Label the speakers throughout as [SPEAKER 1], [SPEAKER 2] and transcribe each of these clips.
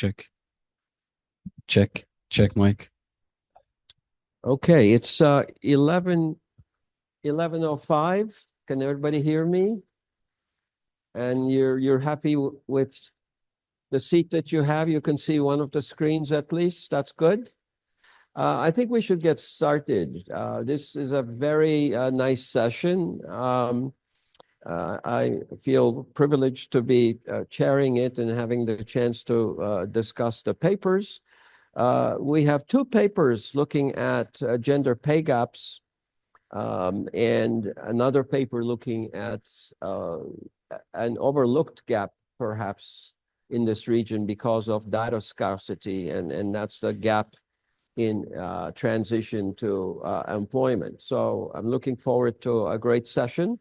[SPEAKER 1] Check, check, Mike.
[SPEAKER 2] Okay, it's 11:05. Can everybody hear me? And you're happy with the seat that you have? You can see one of the screens at least. That's good. I think we should get started. This is a very nice session. I feel privileged to be chairing it and having the chance to discuss the papers. We have two papers looking at gender pay gaps and another paper looking at an overlooked gap, perhaps, in this region because of data scarcity, and that's the gap in transition to employment. So I'm looking forward to a great session.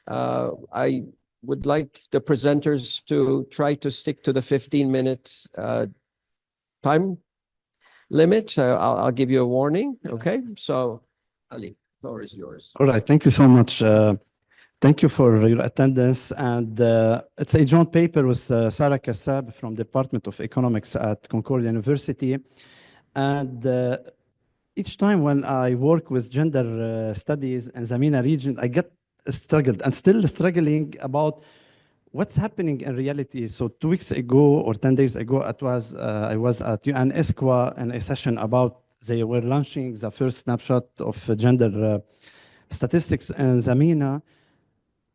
[SPEAKER 2] I would like the presenters to try to stick to the 15-minute time limit. I'll give you a warning, okay? So, Ali, the floor is yours.
[SPEAKER 3] All right, thank you so much. Thank you for your attendance. And it's a joint paper with Sara Kassab from Department of Economics at Concordia University. And each time when I work with gender studies in the MENA region, I get struggled and still struggling about what's happening in reality. So 2 weeks ago or 10 days ago, I was at UN ESQA in a session about they were launching the first snapshot of gender statistics in the MENA.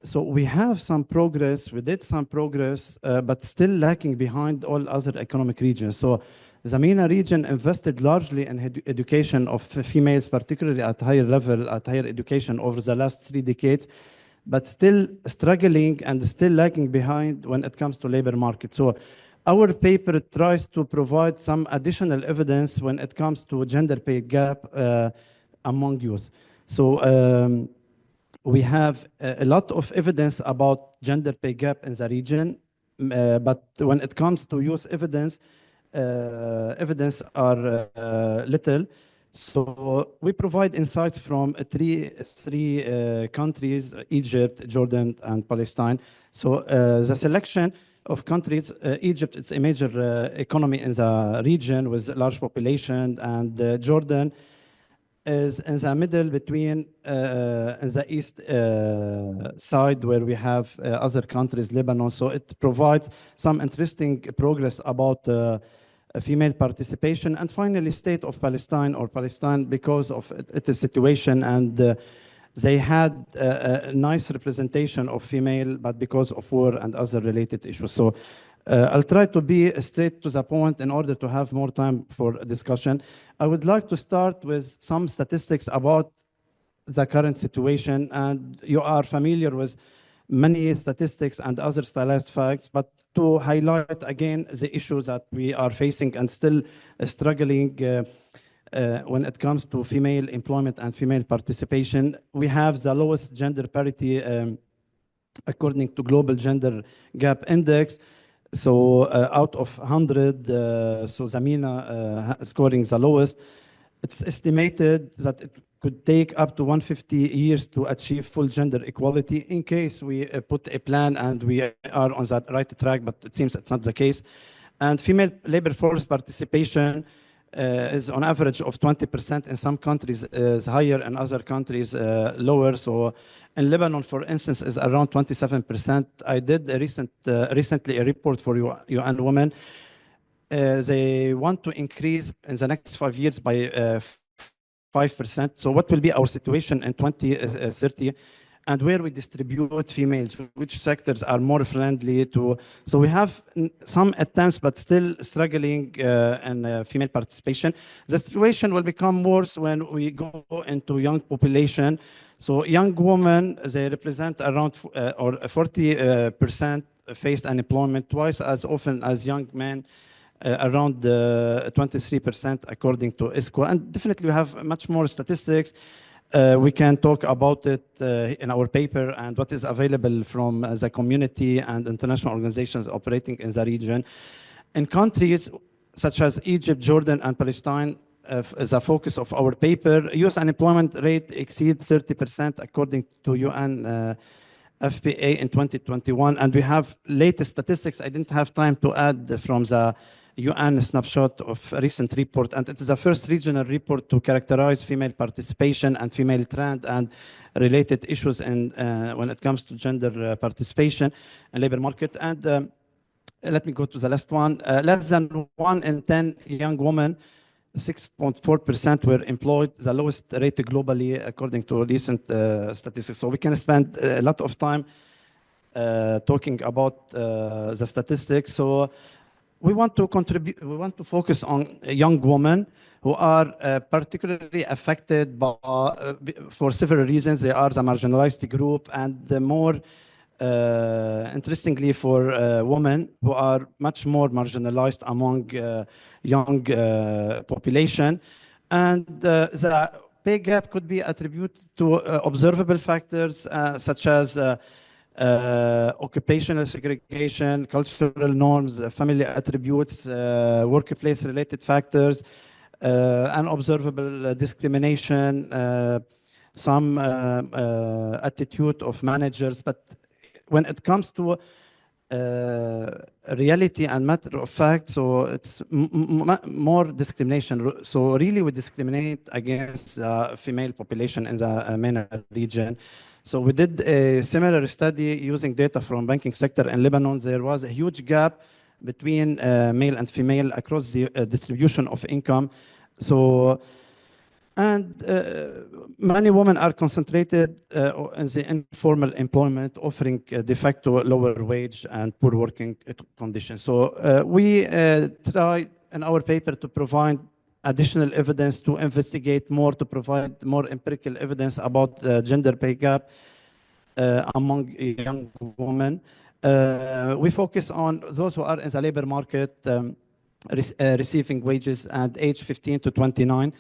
[SPEAKER 3] So we have some progress, we did some progress, but still lacking behind all other economic regions. So the MENA region invested largely in education of females, particularly at higher level, at higher education over the last 3 decades, but still struggling and still lagging behind when it comes to labor market. So our paper tries to provide some additional evidence when it comes to gender pay gap among youth. So we have a lot of evidence about gender pay gap in the region, but when it comes to youth evidence are little. So we provide insights from three countries: Egypt, Jordan, and Palestine. So the selection of countries, Egypt, it's a major economy in the region with a large population, and Jordan is in the middle between in the east side where we have other countries, Lebanon. So it provides some interesting progress about female participation. And finally, state of Palestine or Palestine, because of its situation, and they had a nice representation of female, but because of war and other related issues. So I'll try to be straight to the point in order to have more time for discussion. I would like to start with some statistics about the current situation, and you are familiar with many statistics and other stylized facts, but to highlight again the issues that we are facing and still struggling when it comes to female employment and female participation. We have the lowest gender parity according to Global Gender Gap Index. So out of 100, so the MENA scoring the lowest. It's estimated that it could take up to 150 years to achieve full gender equality in case we put a plan and we are on that right track, but it seems it's not the case. And female labor force participation is on average of 20%. In some countries is higher, in other countries lower. So in Lebanon, for instance, is around 27%. I did a recently a report for UN Women. They want to increase in the next 5 years by 5%. So what will be our situation in 2030? And where we distribute females, which sectors are more friendly to. So we have some attempts, but still struggling in female participation. The situation will become worse when we go into young population. So young women, they represent around or 40% faced unemployment, twice as often as young men, around 23% according to ISCO. And definitely we have much more statistics. We can talk about it in our paper and what is available from the community and international organizations operating in the region. In countries such as Egypt, Jordan, and Palestine, the focus of our paper, youth unemployment rate exceeds 30% according to UN FPA in 2021. And we have latest statistics I didn't have time to add from the UN snapshot of a recent report, and it is the first regional report to characterize female participation and female trend and related issues in, when it comes to gender participation in labor market. And let me go to the last one. Less than 1 in 10 young women, 6.4% were employed, the lowest rate globally according to recent statistics. So we can spend a lot of time talking about the statistics. So we want to contribute, we want to focus on young women who are particularly affected by, for several reasons. They are the marginalized group, and the more interestingly for women who are much more marginalized among young population. And the pay gap could be attributed to observable factors such as occupational segregation, cultural norms, family attributes, workplace-related factors, unobservable discrimination, some attitude of managers. But when it comes to reality and matter of fact, so it's more discrimination. So really we discriminate against the female population in the MENA region. So we did a similar study using data from banking sector in Lebanon. There was a huge gap between male and female across the distribution of income. So, and many women are concentrated in the informal employment, offering de facto lower wage and poor working conditions. So we try in our paper to provide additional evidence, to investigate more, to provide more empirical evidence about the gender pay gap among young women. We focus on those who are in the labor market receiving wages at age 15 to 29.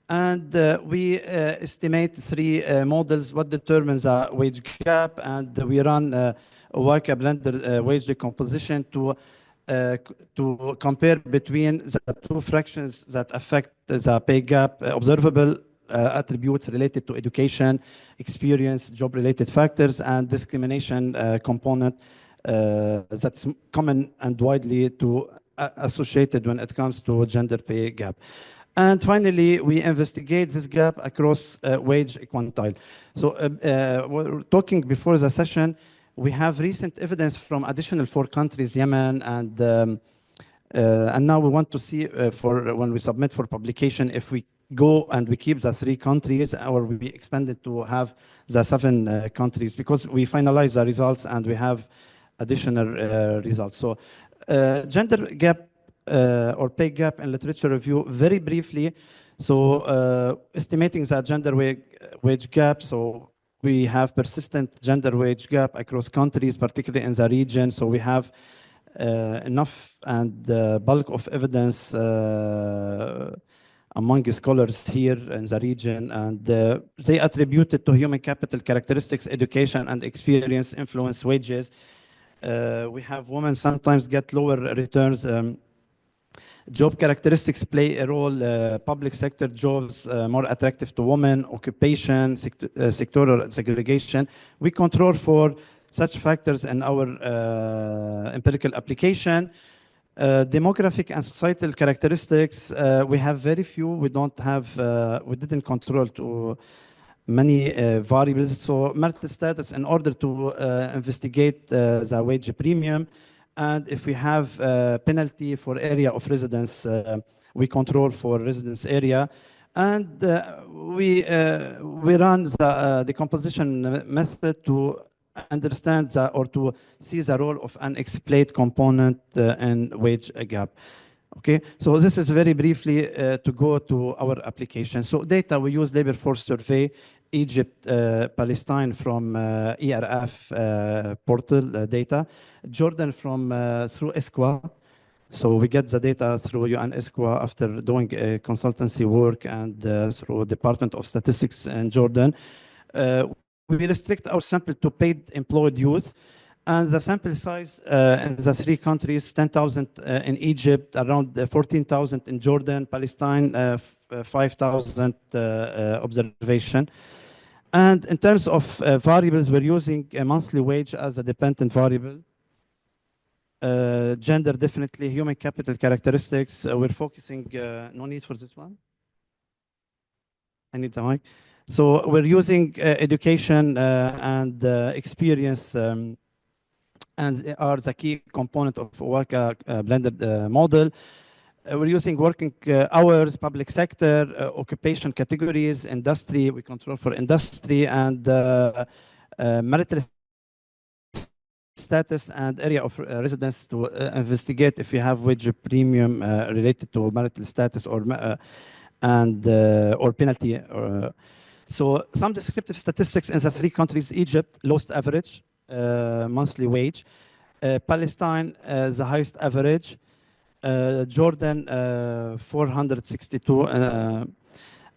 [SPEAKER 3] And we estimate 3 models what determines the wage gap, and we run a WICA blended wage decomposition to compare between the 2 fractions that affect the pay gap, observable attributes related to education, experience, job-related factors, and discrimination component that's common and widely associated when it comes to gender pay gap. And finally, we investigate this gap across wage quantile. So we're talking before the session, we have recent evidence from additional 4 countries, Yemen, and now we want to see for when we submit for publication, if we go and we keep the 3 countries or we expand it to have the 7 countries, because we finalize the results and we have additional results. So gender gap or pay gap in literature review, very briefly. So estimating the gender wage gap. So we have persistent gender wage gap across countries, particularly in the region. So we have enough and bulk of evidence among scholars here in the region, and they attribute it to human capital characteristics, education, and experience influence wages. We have women sometimes get lower returns. Job characteristics play a role. Public sector jobs more attractive to women, occupation, sectoral segregation. We control for such factors in our empirical application. Demographic and societal characteristics, we have very few. We don't have, we didn't control to many variables. So marital status, in order to investigate the wage premium, and if we have penalty for area of residence, we control for residence area. And we run the decomposition method to understand or to see the role of an unexplained component in wage gap. Okay, so this is very briefly to go to our application. So data, we use labor force survey, Egypt, Palestine from ERF portal data, Jordan from through ESQA. So we get the data through UN ESQA after doing consultancy work and through Department of Statistics in Jordan. We restrict our sample to paid employed youth, and the sample size in the 3 countries, 10,000 in Egypt, around 14,000 in Jordan, Palestine, 5,000 observation. And in terms of variables, we're using a monthly wage as a dependent variable. Gender, definitely. Human capital characteristics. We're focusing, no need for this one. I need the mic. So we're using education and experience and are the key component of WACA blended model. We're using working hours, public sector, occupation categories, industry. We control for industry and marital status and area of residence to investigate if you have wage premium related to marital status or or penalty. So some descriptive statistics in the three countries: Egypt, lowest average monthly wage; Palestine, the highest average; Jordan, 462.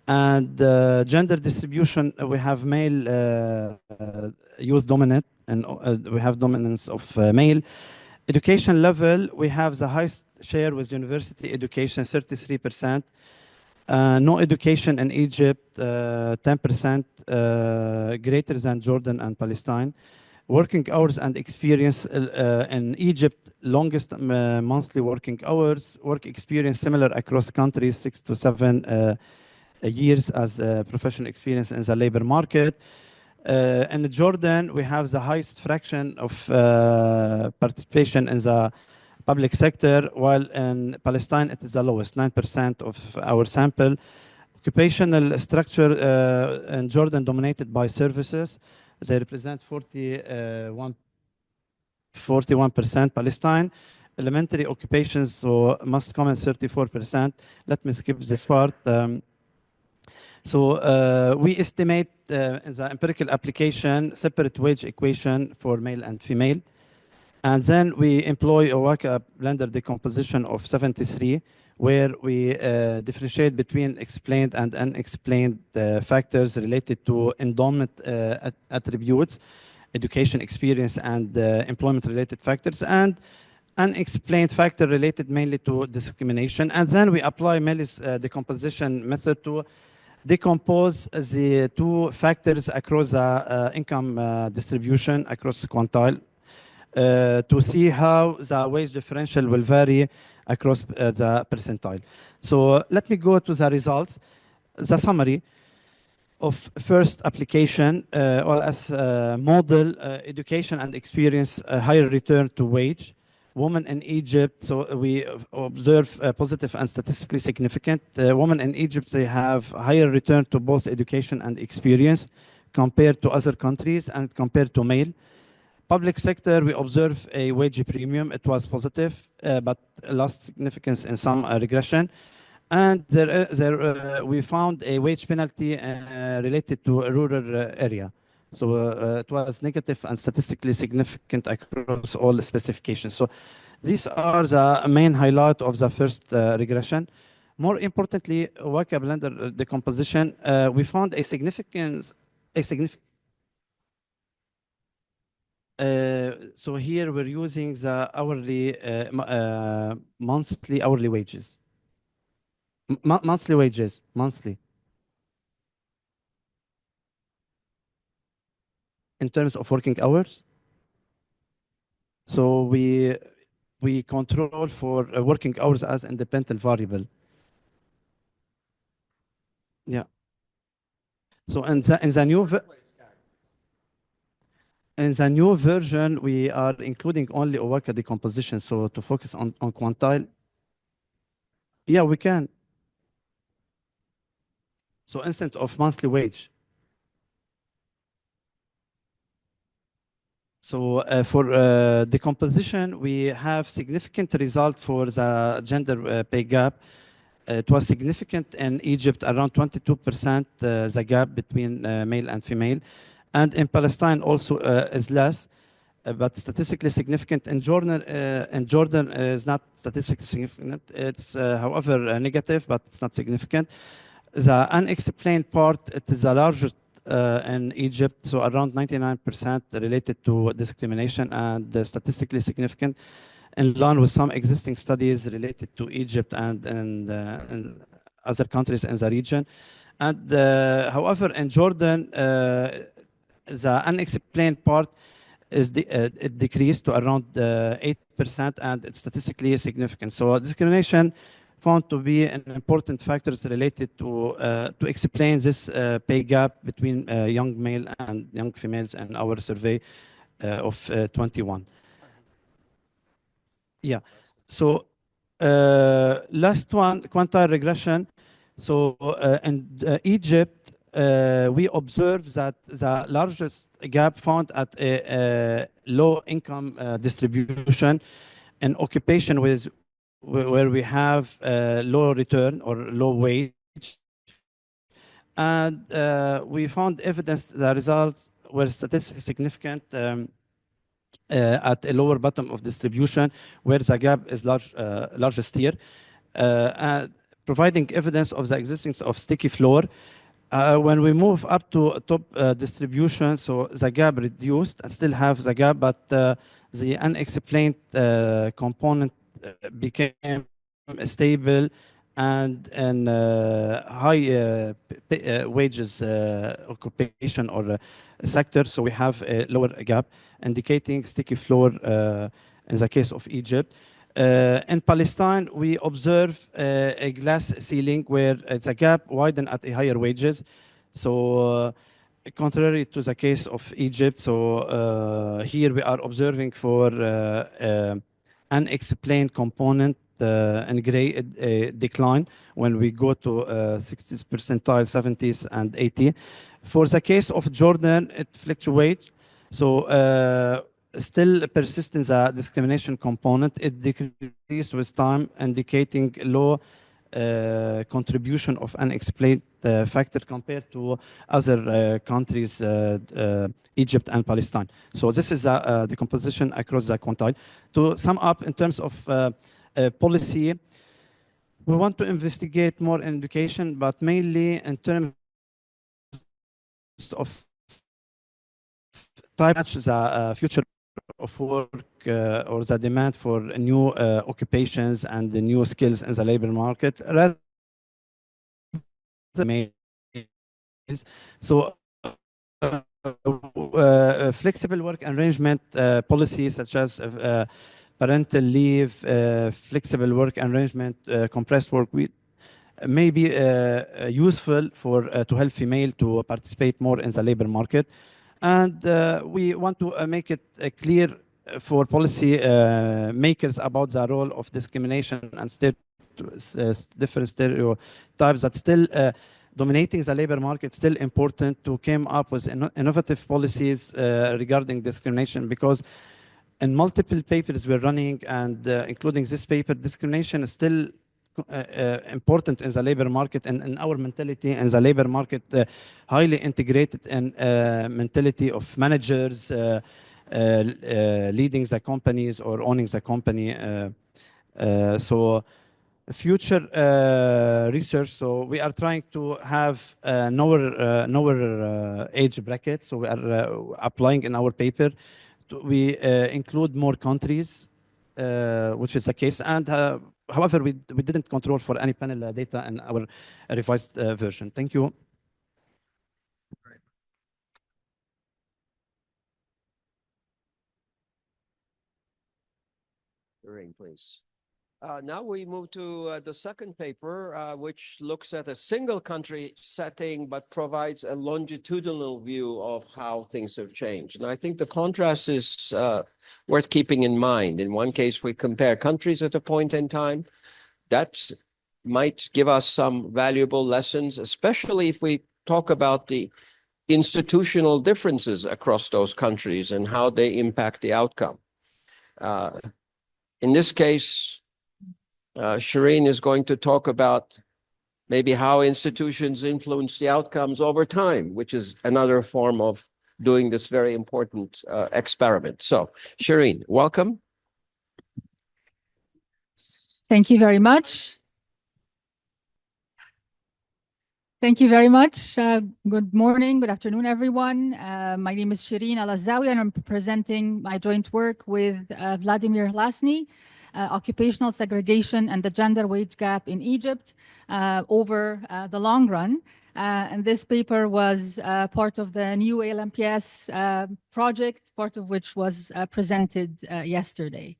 [SPEAKER 3] And gender distribution, we have male use dominant, and we have dominance of male. Education level, we have the highest share with university education, 33%. No education in Egypt, 10%, greater than Jordan and Palestine. Working hours and experience in Egypt, longest monthly working hours. Work experience similar across countries, 6 to 7 years as professional experience in the labor market. In Jordan, we have the highest fraction of participation in the public sector, while in Palestine it is the lowest, 9% of our sample. Occupational structure in Jordan dominated by services. They represent 41%. Palestine, elementary occupations, so must comment 34%. Let me skip this part. We estimate in the empirical application separate wage equation for male and female. And then we employ a WACA blender decomposition of 73, where we differentiate between explained and unexplained factors related to endowment attributes, education experience, and employment-related factors, and unexplained factor related mainly to discrimination. And then we apply Mell's decomposition method to decompose the two factors across the income distribution across quintile to see how the wage differential will vary across the percentile. So let me go to the results. The summary of first application, or as model, education and experience, higher return to wage. Women in Egypt, so we observe positive and statistically significant. Women in Egypt, they have higher return to both education and experience compared to other countries and compared to male. Public sector, we observe a wage premium. It was positive, but lost significance in some regression. And we found a wage penalty related to a rural area. So it was negative and statistically significant across all the specifications. So these are the main highlight of the first regression. More importantly, WACA blender decomposition, we found a significant. So here we're using the hourly, monthly hourly wages. Monthly wages, monthly. In terms of working hours. So we control for working hours as independent variable. Yeah. So in the new version, we are including only WACA decomposition. So to focus on quantile. Yeah, we can. So instead of monthly wage. So for decomposition, we have significant result for the gender pay gap. It was significant in Egypt, around 22%, the gap between male and female. And in Palestine also is less, but statistically significant. In Jordan is not statistically significant. It's, however, negative, but it's not significant. The unexplained part, it is the largest in Egypt, so around 99% related to discrimination and statistically significant, in line with some existing studies related to Egypt and other countries in the region. And however, in Jordan, the unexplained part it decreased to around 8%, and it's statistically significant. So discrimination found to be an important factors related to explain this pay gap between young male and young females in our survey of 21. Yeah. So last one, quantile regression. So in Egypt, we observe that the largest gap found at a low income distribution and occupation where we have low return or low wage. And we found evidence the results were statistically significant at a lower bottom of distribution, where the gap is largest here, providing evidence of the existence of sticky floor. When we move up to top distribution, so the gap reduced and still have the gap, but the unexplained component became stable and high wages occupation or sector, so we have a lower gap, indicating sticky floor in the case of Egypt. In Palestine, we observe a glass ceiling where it's a gap widened at a higher wages. So contrary to the case of Egypt, so here we are observing for unexplained component and gray decline when we go to 60th percentile, 70s, and 80. For the case of Jordan, it fluctuates. So still persistent the discrimination component. It decreased with time, indicating low contribution of unexplained factor compared to other countries, Egypt and Palestine. So this is the composition across the quantile. To sum up, in terms of policy, we want to investigate more in education, but mainly in terms of type match the future of work or the demand for new occupations and the new skills in the labor market rather than males. So flexible work arrangement policies such as parental leave, flexible work arrangement, compressed work week may be useful for to help female to participate more in the labor market. And we want to make it clear for policy makers about the role of discrimination and different stereotypes that still dominating the labor market, still important to come up with innovative policies regarding discrimination, because in multiple papers we're running, and including this paper, discrimination is still important in the labor market, and in our mentality in the labor market, highly integrated in mentality of managers leading the companies or owning the company. So future research, so we are trying to have lower age bracket, so we are applying in our paper. We include more countries, which is the case, and however, we didn't control for any panel data in our revised version. Thank you.
[SPEAKER 2] Shireen, please. Now we move to the second paper, which looks at a single country setting, but provides a longitudinal view of how things have changed. And I think the contrast is worth keeping in mind. In one case, we compare countries at a point in time. That might give us some valuable lessons, especially if we talk about the institutional differences across those countries and how they impact the outcome. In this case, Shireen is going to talk about maybe how institutions influence the outcomes over time, which is another form of doing this very important experiment. So, Shireen, welcome.
[SPEAKER 1] Thank you very much. Thank you very much. Good morning, good afternoon, everyone. My name is Shireen Alazzawi, and I'm presenting my joint work with Vladimir Hlasny, Occupational Segregation and the Gender Wage Gap in Egypt over the long run. And this paper was part of the new ALMPS project, part of which was presented yesterday.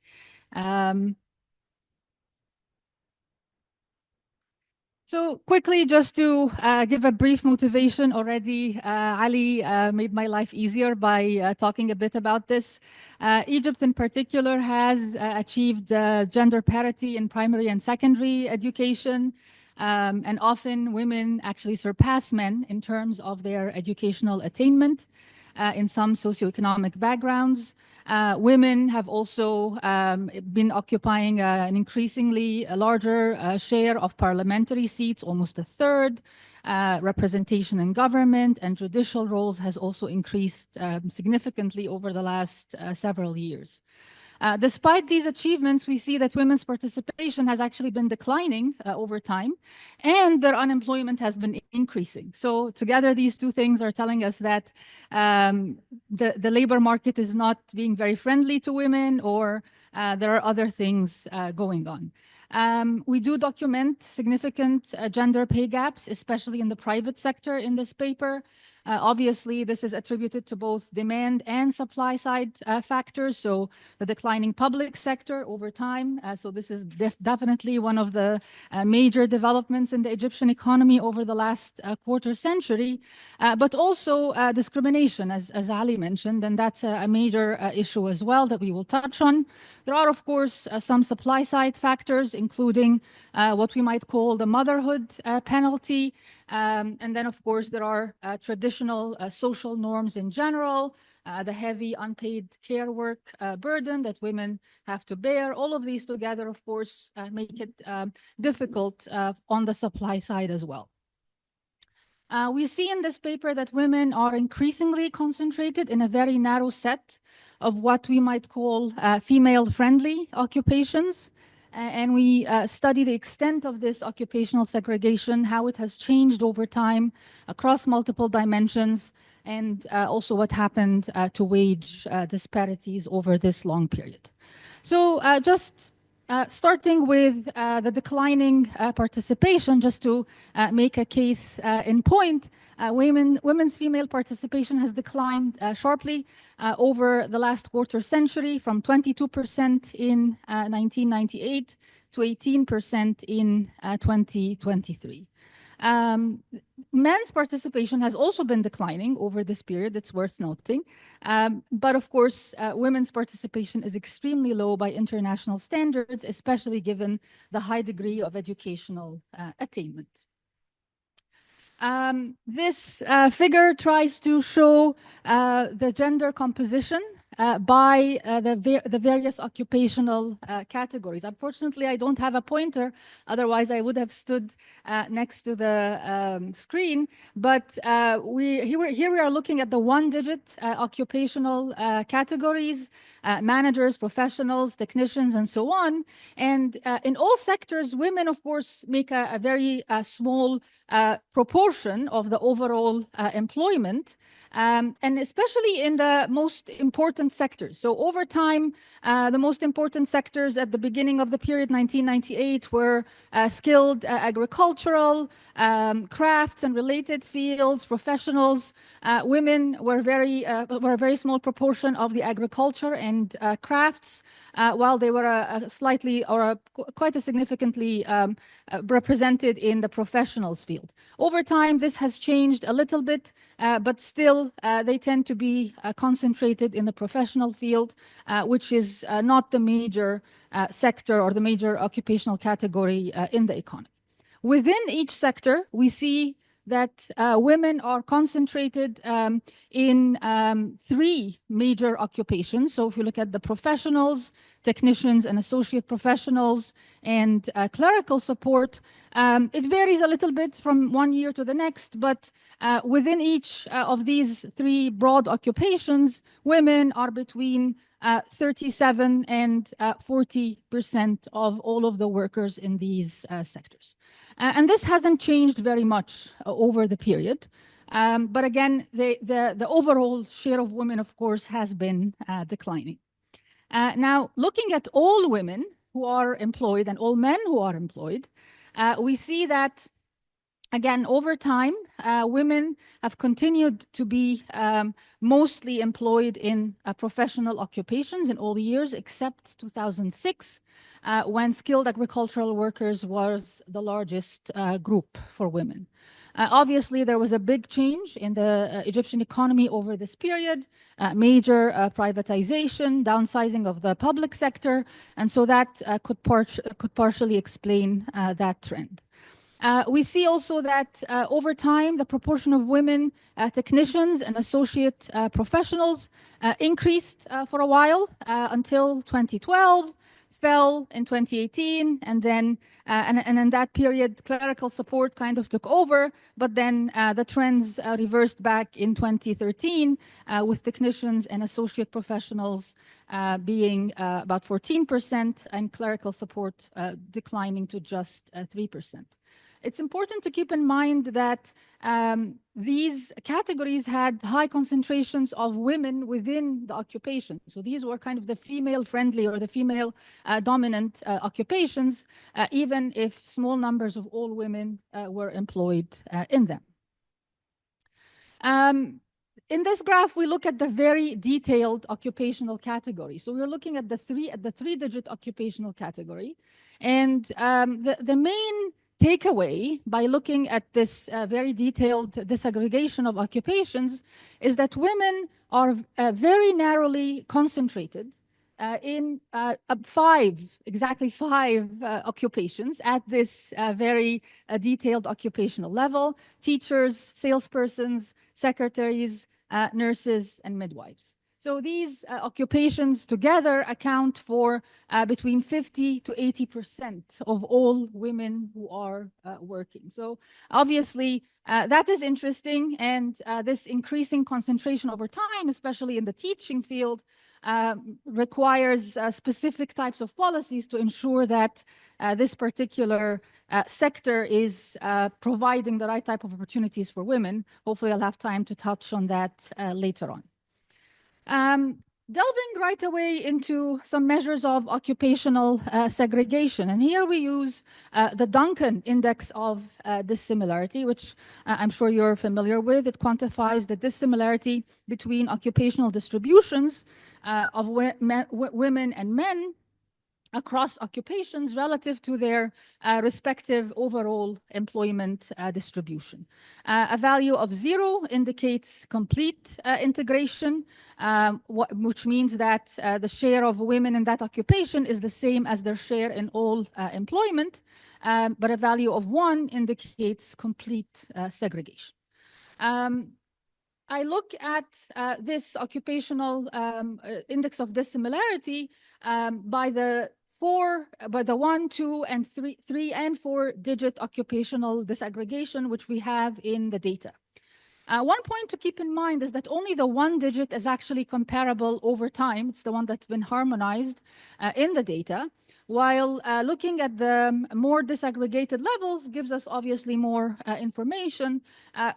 [SPEAKER 1] So quickly, just to give a brief motivation already, Ali made my life easier by talking a bit about this. Egypt in particular has achieved gender parity in primary and secondary education. And often women actually surpass men in terms of their educational attainment in some socioeconomic backgrounds. Women have also been occupying an increasingly larger share of parliamentary seats, almost a third. Representation in government and judicial roles has also increased significantly over the last several years. Despite these achievements, we see that women's participation has actually been declining over time, and their unemployment has been increasing. So together, these two things are telling us that the labor market is not being very friendly to women, or there are other things going on. We do document significant gender pay gaps, especially in the private sector in this paper. Obviously, this is attributed to both demand and supply side factors, so the declining public sector over time. So this is definitely one of the major developments in the Egyptian economy over the last quarter century, but also discrimination, as Ali mentioned, and that's a major issue as well that we will touch on. There are, of course, some supply side factors, including what we might call the motherhood penalty. And then, of course, there are traditional social norms in general, the heavy unpaid care work burden that women have to bear. All of these together, of course, make it difficult on the supply side as well. We see in this paper that women are increasingly concentrated in a very narrow set of what we might call female-friendly occupations. And we study the extent of this occupational segregation, how it has changed over time across multiple dimensions, and also what happened to wage disparities over this long period. So just starting with the declining participation, just to make a case in point, women's female participation has declined sharply over the last quarter century, from 22% in 1998 to 18% in 2023. Men's participation has also been declining over this period, it's worth noting. But of course, women's participation is extremely low by international standards, especially given the high degree of educational attainment. This figure tries to show the gender composition by the various occupational categories. Unfortunately, I don't have a pointer, otherwise I would have stood next to the screen. But here we are looking at the one-digit occupational categories, managers, professionals, technicians, and so on. And in all sectors, women, of course, make a very small proportion of the overall employment, and especially in the most important sectors. So over time, the most important sectors at the beginning of the period, 1998, were skilled agricultural, crafts and related fields, professionals. Women were a very small proportion of the agriculture and crafts, while they were quite a significantly represented in the professionals field. Over time, this has changed a little bit, but still they tend to be concentrated in the professional field, which is not the major sector or the major occupational category in the economy. Within each sector, we see that women are concentrated in three major occupations. So if you look at the professionals, technicians and associate professionals, and clerical support, it varies a little bit from one year to the next, but within each of these three broad occupations, women are between 37 and 40% of all of the workers in these sectors. And this hasn't changed very much over the period. But again, the overall share of women, of course, has been declining. Now, looking at all women who are employed and all men who are employed, we see that Again, over time, women have continued to be mostly employed in professional occupations in all years except 2006, when skilled agricultural workers was the largest group for women. Obviously, there was a big change in the Egyptian economy over this period, major privatization, downsizing of the public sector, and so that could partially explain that trend. We see also that over time, the proportion of women technicians and associate professionals increased for a while until 2012, fell in 2018, and then and in that period, clerical support kind of took over, but then the trends reversed back in 2013 with technicians and associate professionals being about 14% and clerical support declining to just 3%. It's important to keep in mind that these categories had high concentrations of women within the occupation. So these were kind of the female-friendly or the female-dominant occupations, even if small numbers of all women were employed in them. In this graph, we look at the very detailed occupational category. So we're looking at the three-digit occupational category. And the main takeaway by looking at this very detailed disaggregation of occupations is that women are very narrowly concentrated in exactly five occupations at this very detailed occupational level: teachers, salespersons, secretaries, nurses, and midwives. So these occupations together account for between 50 to 80% of all women who are working. So obviously that is interesting, and this increasing concentration over time, especially in the teaching field, requires specific types of policies to ensure that this particular sector is providing the right type of opportunities for women. Hopefully I'll have time to touch on that later on. Delving right away into some measures of occupational segregation. And here we use the Duncan Index of Dissimilarity, which I'm sure you're familiar with. It quantifies the dissimilarity between occupational distributions of women and men across occupations relative to their respective overall employment distribution. A value of 0 indicates complete integration, which means that the share of women in that occupation is the same as their share in all employment, but a value of 1 indicates complete segregation. I look at this occupational index of dissimilarity by the 1, 2, and 3 and 4 digit occupational disaggregation, which we have in the data. One point to keep in mind is that only the 1 digit is actually comparable over time. It's the one that's been harmonized in the data, while looking at the more disaggregated levels gives us obviously more information,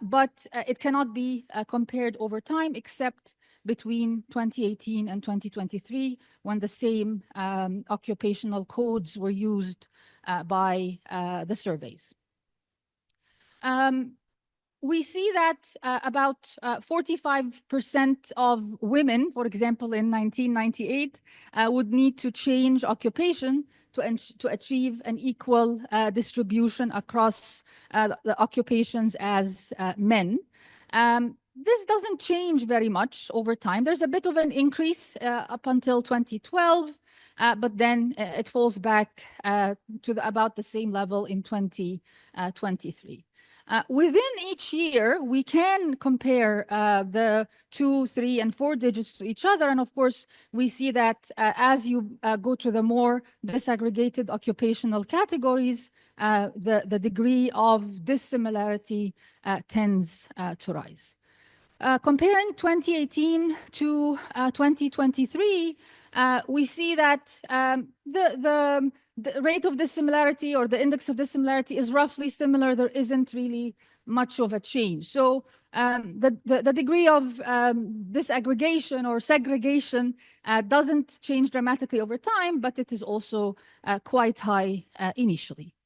[SPEAKER 1] but it cannot be compared over time except between 2018 and 2023, when the same occupational codes were used by the surveys. We see that about 45% of women, for example, in 1998, would need to change occupation to achieve an equal distribution across the occupations as men. This doesn't change very much over time. There's a bit of an increase up until 2012, but then it falls back to about the same level in 2023. Within each year, we can compare the 2, 3, and 4 digits to each other. And of course, we see that as you go to the more disaggregated occupational categories, the degree of dissimilarity tends to rise. Comparing 2018 to 2023, we see that the rate of dissimilarity or the index of dissimilarity is roughly similar. There isn't really much of a change. So the degree of disaggregation or segregation doesn't change dramatically over time, but it is also quite high initially.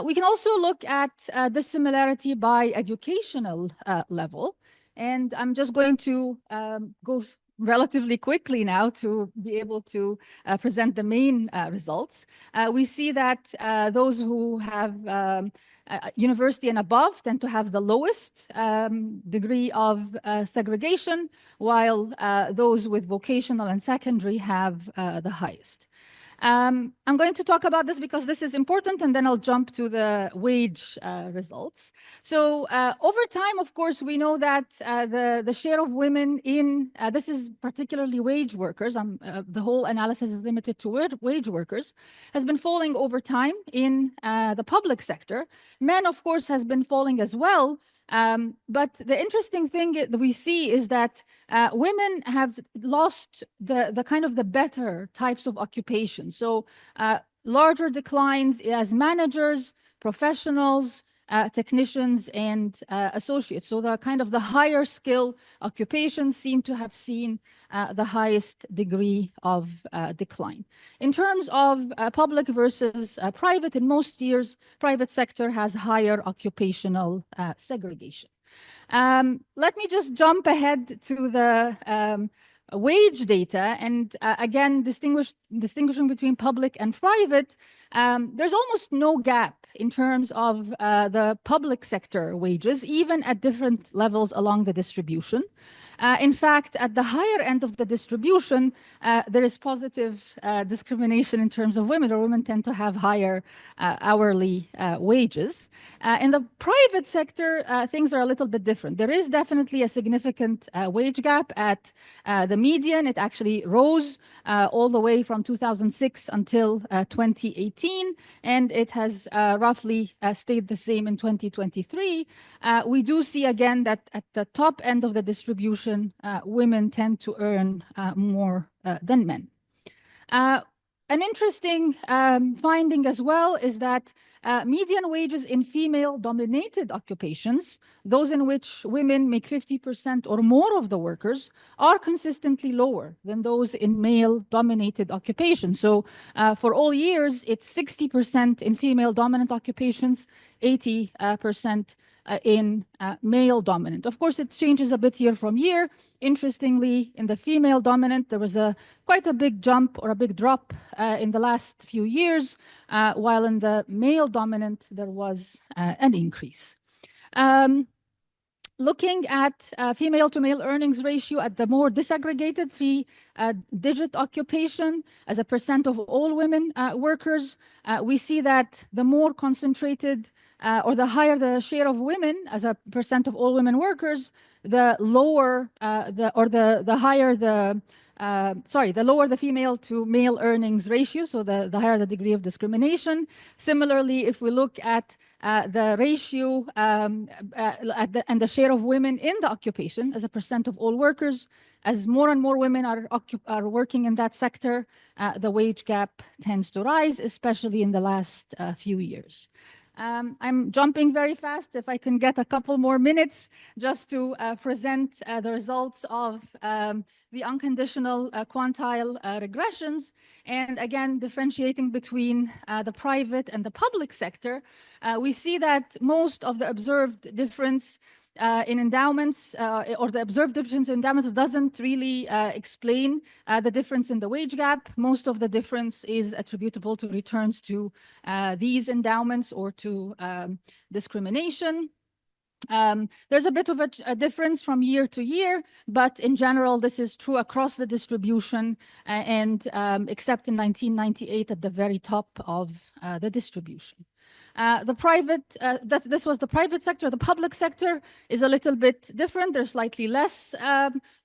[SPEAKER 1] We can also look at the similarity by educational level. And I'm just going to go relatively quickly now to be able to present the main results. We see that those who have university and above tend to have the lowest degree of segregation, while those with vocational and secondary have the highest. I'm going to talk about this because this is important, and then I'll jump to the wage results. So over time, of course, we know that the share of women in, this is particularly wage workers, the whole analysis is limited to wage workers, has been falling over time in the public sector. Men, of course, has been falling as well. But the interesting thing that we see is that women have lost the kind of the better types of occupations. So larger declines as managers, professionals, technicians, and associates. So the kind of the higher skill occupations seem to have seen the highest degree of decline. In terms of public versus private, in most years, private sector has higher occupational segregation. Let me just jump ahead to the wage data, and again, distinguishing between public and private, there's almost no gap in terms of the public sector wages, even at different levels along the distribution. In fact, at the higher end of the distribution, there is positive discrimination in terms of women, or women tend to have higher hourly wages. In the private sector, things are a little bit different. There is definitely a significant wage gap at the median. It actually rose all the way from 2006 until 2018, and it has roughly stayed the same in 2023. We do see again that at the top end of the distribution, women tend to earn more than men. An interesting finding as well is that median wages in female-dominated occupations, those in which women make 50% or more of the workers, are consistently lower than those in male-dominated occupations. So for all years, it's 60% in female-dominant occupations, 80% in male-dominant. Of course, it changes a bit year from year. Interestingly, in the female-dominant, there was quite a big jump or a big drop in the last few years, while in the male-dominant, there was an increase. Looking at female-to-male earnings ratio at the more disaggregated three-digit occupation as a percent of all women workers, we see that the more concentrated or the higher the share of women as a percent of all women workers, the lower the higher the the lower the female to male earnings ratio, so the higher the degree of discrimination. Similarly, if we look at the ratio and the share of women in the occupation as a percent of all workers, as more and more women are working in that sector, the wage gap tends to rise, especially in the last few years. I'm jumping very fast. If I can get a couple more minutes just to present the results of the unconditional quantile regressions, and again, differentiating between the private and the public sector, we see that most of the observed difference in endowments or the observed difference in endowments doesn't really explain the difference in the wage gap. Most of the difference is attributable to returns to these endowments or to discrimination. There's a bit of a difference from year to year, but in general, this is true across the distribution, and except in 1998 at the very top of the distribution. The private, this was the private sector. The public sector is a little bit different. There's slightly less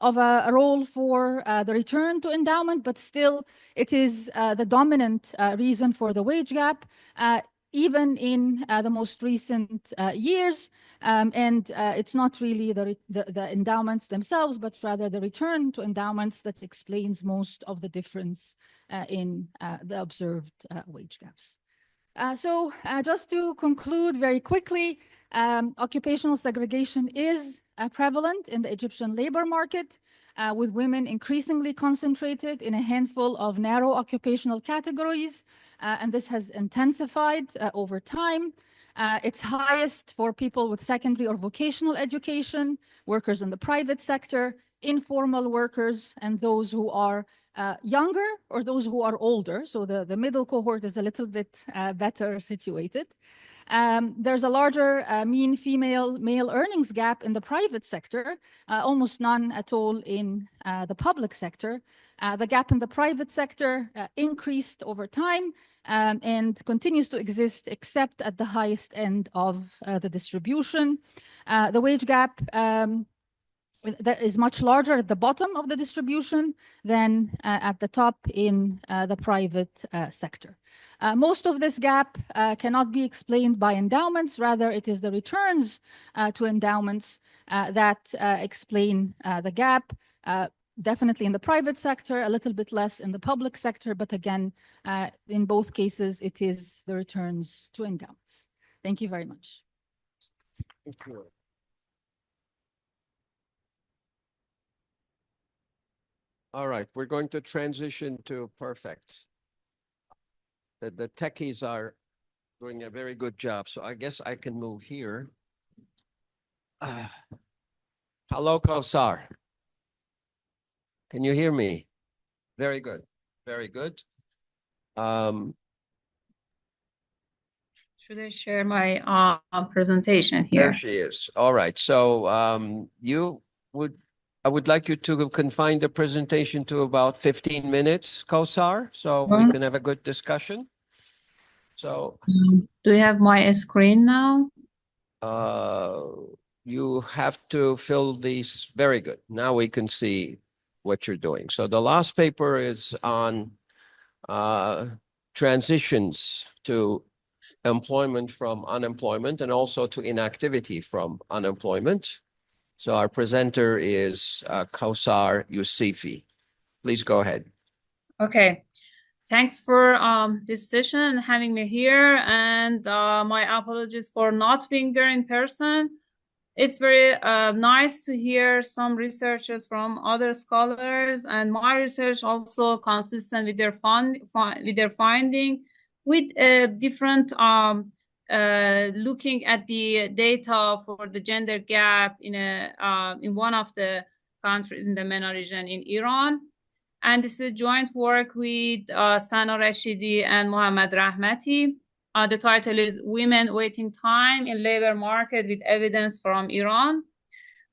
[SPEAKER 1] of a role for the return to endowment, but still it is the dominant reason for the wage gap, even in the most recent years. And it's not really the endowments themselves, but rather the return to endowments that explains most of the difference in the observed wage gaps. Just to conclude very quickly, occupational segregation is prevalent in the Egyptian labor market, with women increasingly concentrated in a handful of narrow occupational categories, and this has intensified over time. It's highest for people with secondary or vocational education, workers in the private sector, informal workers, and those who are younger or those who are older. So the middle cohort is a little bit better situated. There's a larger mean female-male earnings gap in the private sector, almost none at all in the public sector. The gap in the private sector increased over time and continues to exist except at the highest end of the distribution. The wage gap that is much larger at the bottom of the distribution than at the top in the private sector. Most of this gap cannot be explained by endowments. Rather, it is the returns to endowments that explain the gap. Definitely in the private sector, a little bit less in the public sector, but again, in both cases, it is the returns to endowments. Thank you very much.
[SPEAKER 2] Thank you. All right, we're going to transition to perfect. The techies are doing a very good job, so I guess I can move here. Hello, Kowsar. Can you hear me? Very good, very good.
[SPEAKER 4] Should I share my presentation here?
[SPEAKER 2] There she is. All right, so I would like you to confine the presentation to about 15 minutes, Kowsar, so we can have a good discussion. So,
[SPEAKER 4] do you have my screen now?
[SPEAKER 2] You have to fill these. Very good. Now we can see what you're doing. So the last paper is on transitions to employment from unemployment and also to inactivity from unemployment. So our presenter is Kowsar Yousefi. Please go ahead.
[SPEAKER 4] Okay. Thanks for this session and having me here. And my apologies for not being there in person. It's very nice to hear some researchers from other scholars, and my research also consistent with their finding with different looking at the data for the gender gap in one of the countries in the MENA region in Iran. And this is a joint work with Sana Rashidi and Mohammad Rahmati. The title is Women Waiting Time in Labor Market with Evidence from Iran.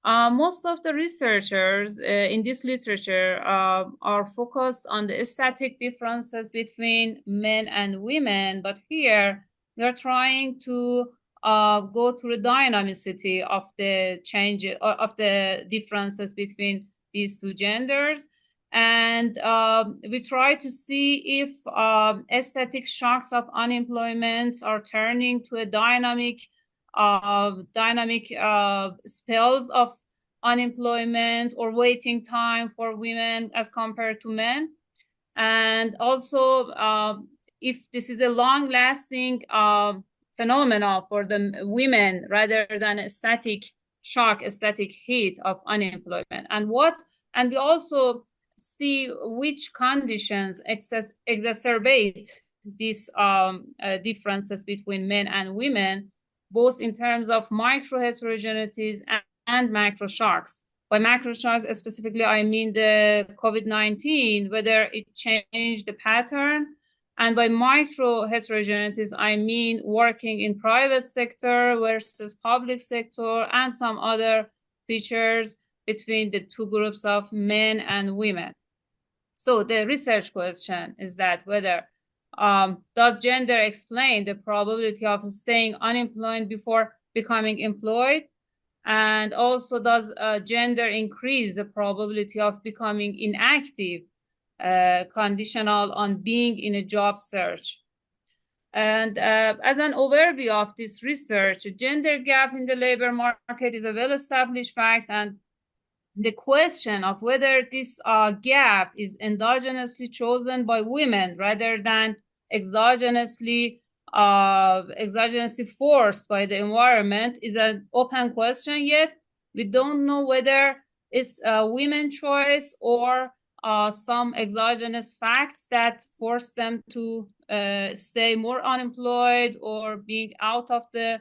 [SPEAKER 4] Most of the researchers in this literature are focused on the static differences between men and women, but here we are trying to go through the dynamicity of the change of the differences between these two genders. And we try to see if aesthetic shocks of unemployment are turning to a dynamic spells of unemployment or waiting time for women as compared to men. And also if this is a long-lasting phenomenon for the women rather than a static shock, a static hit of unemployment. And we also see which conditions exacerbate these differences between men and women, both in terms of micro heterogeneities and macro shocks. By macro shocks, specifically, I mean the COVID-19, whether it changed the pattern. And by micro heterogeneities, I mean working in private sector versus public sector and some other features between the two groups of men and women. So the research question is that whether does gender explain the probability of staying unemployed before becoming employed? And also does gender increase the probability of becoming inactive, conditional on being in a job search? And as an overview of this research, a gender gap in the labor market is a well-established fact, and the question of whether this gap is endogenously chosen by women rather than exogenously exogenous force by the environment is an open question yet. We don't know whether it's a women's choice or some exogenous facts that force them to stay more unemployed or being out of the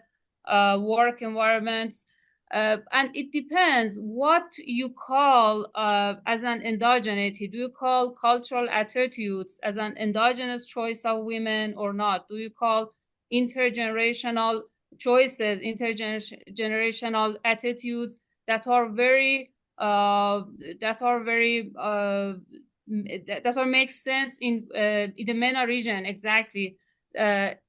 [SPEAKER 4] work environments. And it depends what you call as an endogeneity. Do you call cultural attitudes as an endogenous choice of women or not? Do you call intergenerational choices, intergenerational attitudes that are makes sense in the MENA region exactly?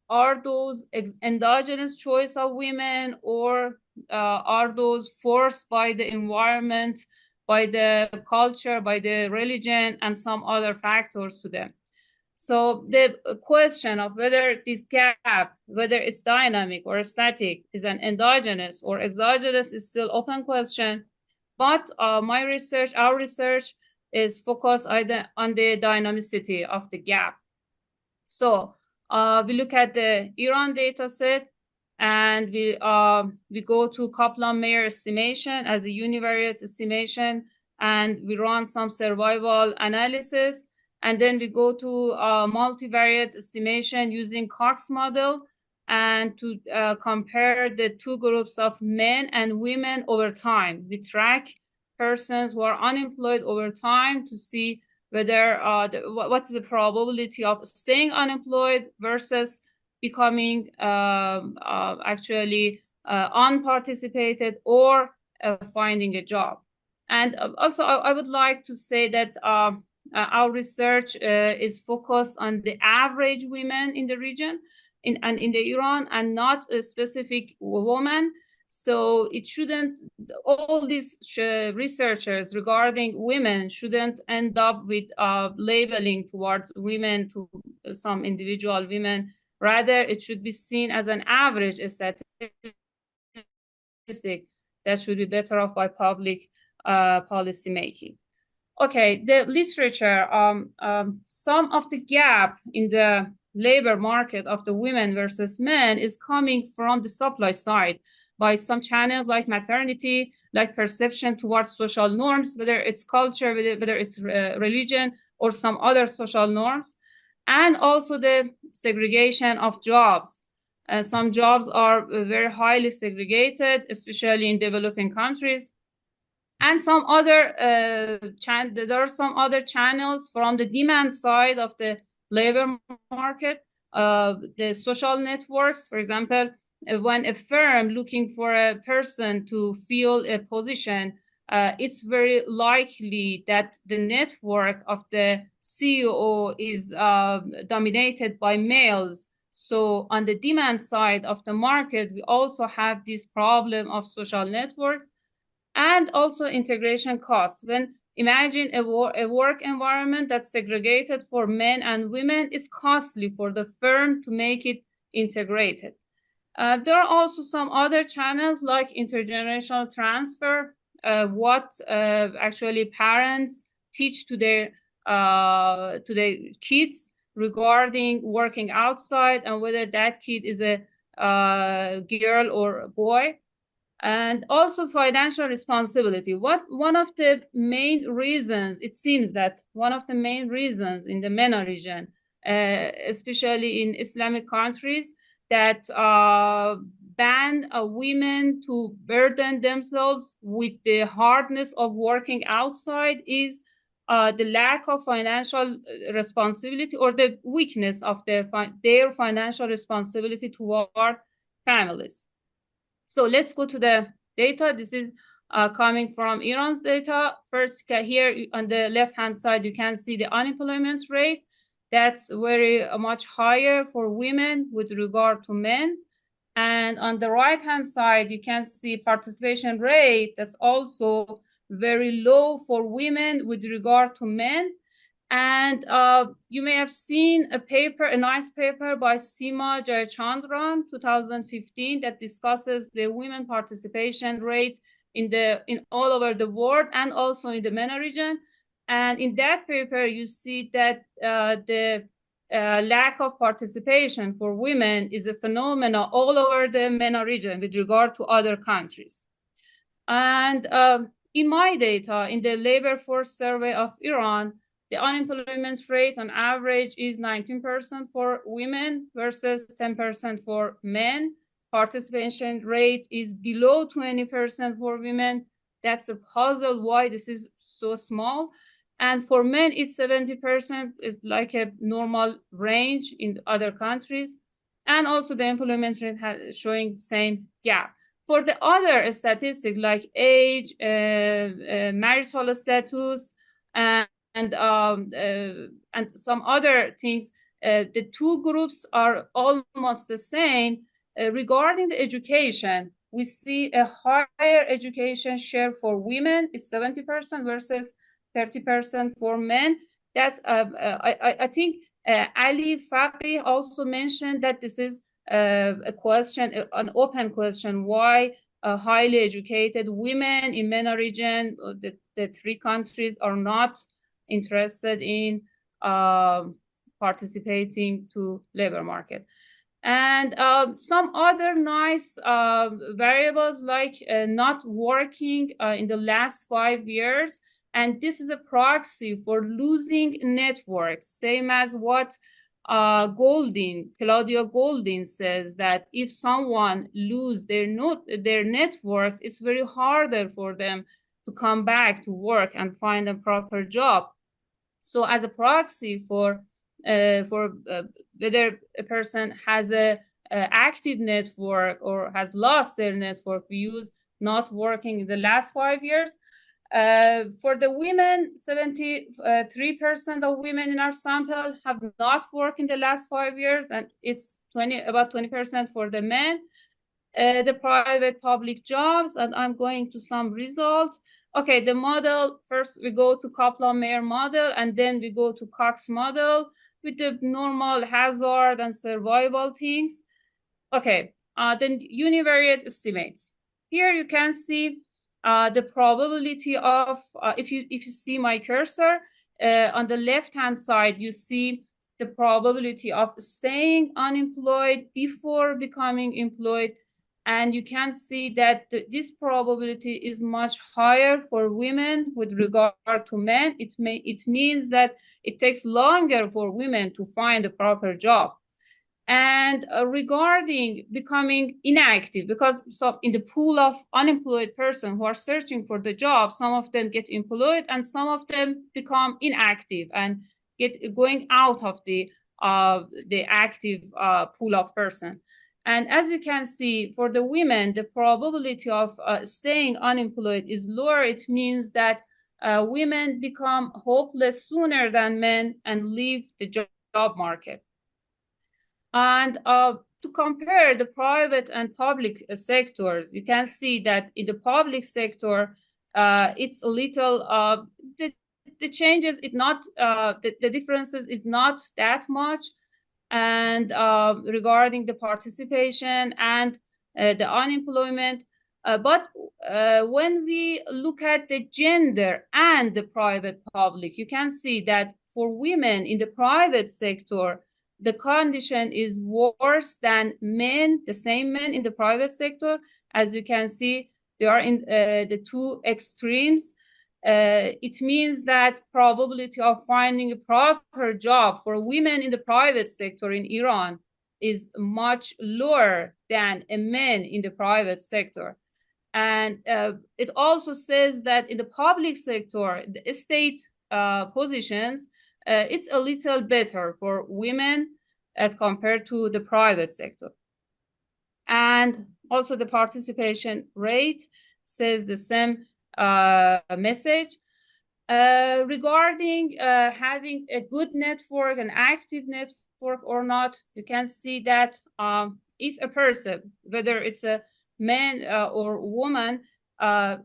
[SPEAKER 4] Are those endogenous choice of women, or are those forced by the environment, by the culture, by the religion, and some other factors to them? So the question of whether this gap, whether it's dynamic or static, is an endogenous or exogenous is still open question. But our research is focused on the dynamicity of the gap. So we look at the Iran data set, and we go to Kaplan-Meier estimation as a univariate estimation, and we run some survival analysis, and then we go to multivariate estimation using Cox model, and to compare the two groups of men and women over time. We track persons who are unemployed over time to see whether what is the probability of staying unemployed versus becoming actually unparticipated or finding a job. And also, I would like to say that our research is focused on the average women in the region in the Iran, and not a specific woman. So it shouldn't, all these researchers regarding women shouldn't end up with labeling towards women, to some individual women. Rather, it should be seen as an average statistic that should be better off by public policy making. Okay, the literature, some of the gap in the labor market of the women versus men is coming from the supply side, by some channels like maternity, like perception towards social norms, whether it's culture, whether it's religion, or some other social norms, and also the segregation of jobs. Some jobs are very highly segregated, especially in developing countries. And some other there are some other channels from the demand side of the labor market, the social networks, for example. When a firm looking for a person to fill a position, it's very likely that the network of the CEO is dominated by males. So on the demand side of the market, we also have this problem of social networks, and also integration costs. When imagine a work environment that's segregated for men and women, it's costly for the firm to make it integrated. There are also some other channels like intergenerational transfer, what actually parents teach to their kids regarding working outside, and whether that kid is a girl or a boy. And also financial responsibility. One of the main reasons, it seems that one of the main reasons in the MENA region, especially in Islamic countries, that ban women to burden themselves with the hardness of working outside is the lack of financial responsibility, or the weakness of their financial responsibility toward families. So let's go to the data. This is coming from Iran's data. First, here on the left-hand side, you can see the unemployment rate. That's very much higher for women with regard to men. And on the right-hand side, you can see participation rate that's also very low for women with regard to men. And you may have seen a nice paper by Seema Jayachandran, 2015, that discusses the women participation rate in all over the world, and also in the MENA region. And in that paper, you see that the lack of participation for women is a phenomenon all over the MENA region with regard to other countries. And in my data, in the labor force survey of Iran, the unemployment rate on average is 19% for women versus 10% for men. Participation rate is below 20% for women. That's a puzzle why this is so small. And for men, it's 70%, it's like a normal range in other countries. And also the employment rate showing the same gap. For the other statistics like age, marital status, and some other things, the two groups are almost the same. Regarding the education, we see a higher education share for women. It's 70% versus 30% for men. That's I think Ali Fakih also mentioned that this is a question, an open question, why highly educated women in MENA region, the three countries, are not interested in participating to labor market. And some other nice variables like not working in the last 5 years. And this is a proxy for losing networks, same as what Claudia Goldin says, that if someone lose their networks, it's very harder for them to come back to work and find a proper job. So as a proxy for whether a person has a active network or has lost their network, we use not working in the last 5 years. For the women, 73% of women in our sample have not worked in the last 5 years, and it's about 20% for the men. The private public jobs, and I'm going to some results. Okay, the model, first we go to Kaplan-Meier model, and then we go to Cox model with the normal hazard and survival things. Okay, then univariate estimates. Here you can see the probability of, if you see my cursor, on the left-hand side, you see the probability of staying unemployed before becoming employed. And you can see that this probability is much higher for women with regard to men. It means that it takes longer for women to find a proper job. And regarding becoming inactive, because so in the pool of unemployed persons who are searching for the job, some of them get employed and some of them become inactive and going out of the active pool of person. And as you can see, for the women, the probability of staying unemployed is lower. It means that women become hopeless sooner than men and leave the job market. And to compare the private and public sectors, you can see that in the public sector, it's a little, the changes, the differences is not that much. And regarding the participation and the unemployment. But when we look at the gender and the private public, you can see that for women in the private sector, the condition is worse than men, the same men in the private sector. As you can see, they are in the two extremes. It means that probability of finding a proper job for women in the private sector in Iran is much lower than a men in the private sector. And it also says that in the public sector, the state positions, it's a little better for women as compared to the private sector. And also the participation rate says the same message. Regarding having a good network, an active network or not, you can see that if a person, whether it's a man or woman,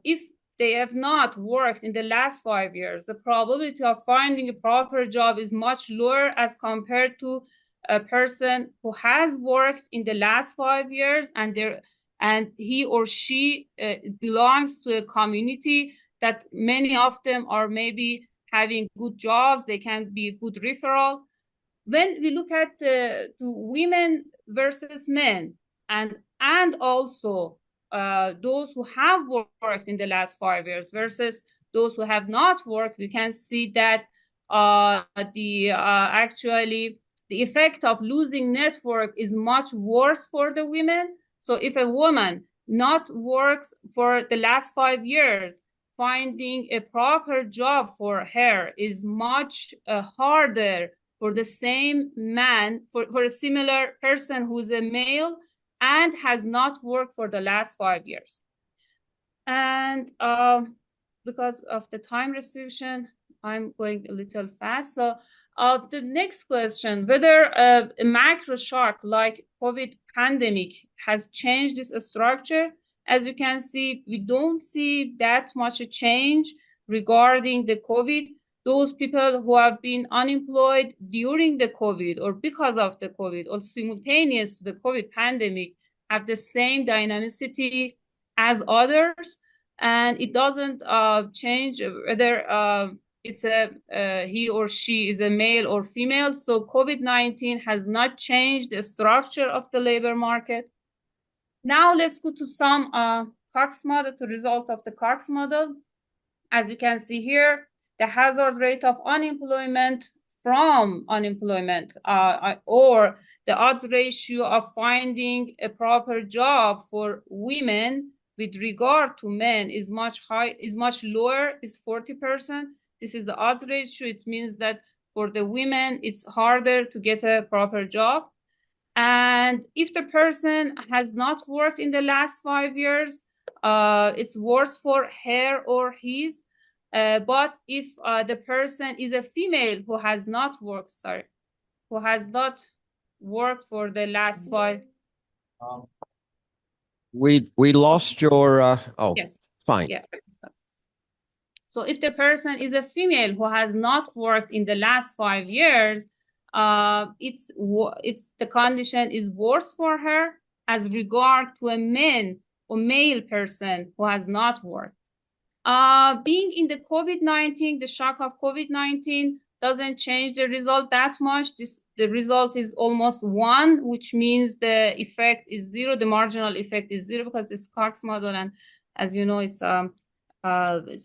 [SPEAKER 4] if they have not worked in the last 5 years, the probability of finding a proper job is much lower as compared to a person who has worked in the last 5 years and he or she belongs to a community that many of them are maybe having good jobs, they can be a good referral. when we look at to women versus men, and also those who have worked in the last 5 years versus those who have not worked, we can see that actually the effect of losing network is much worse for the women. So if a woman not works for the last 5 years, finding a proper job for her is much harder for the same man, for a similar person who's a male and has not worked for the last 5 years. And because of the time restriction, I'm going a little fast. So the next question, whether a macro shock like COVID pandemic has changed this structure. As you can see, we don't see that much a change regarding the COVID. Those people who have been unemployed during the COVID or because of the COVID or simultaneous to the COVID pandemic have the same dynamicity as others. And it doesn't change whether it's he or she is a male or female. So COVID-19 has not changed the structure of the labor market. Now let's go to some Cox model, the result of the Cox model. As you can see here, the hazard rate of unemployment from unemployment or the odds ratio of finding a proper job for women with regard to men is much lower, is 40%. This is the odds ratio. It means that for the women, it's harder to get a proper job. And if the person has not worked in the last 5 years, it's worse for her or his. But if the person is a female who has not worked, who has not worked for the last 5.
[SPEAKER 2] We lost your, oh,
[SPEAKER 4] yes.
[SPEAKER 2] Fine.
[SPEAKER 4] Yeah. So if the person is a female who has not worked in the last 5 years, the condition is worse for her as regard to a male person who has not worked. Being in the COVID-19, the shock of COVID-19 doesn't change the result that much. The result is almost 1, which means the effect is 0. The marginal effect is 0 because it's Cox model, and as you know, it's a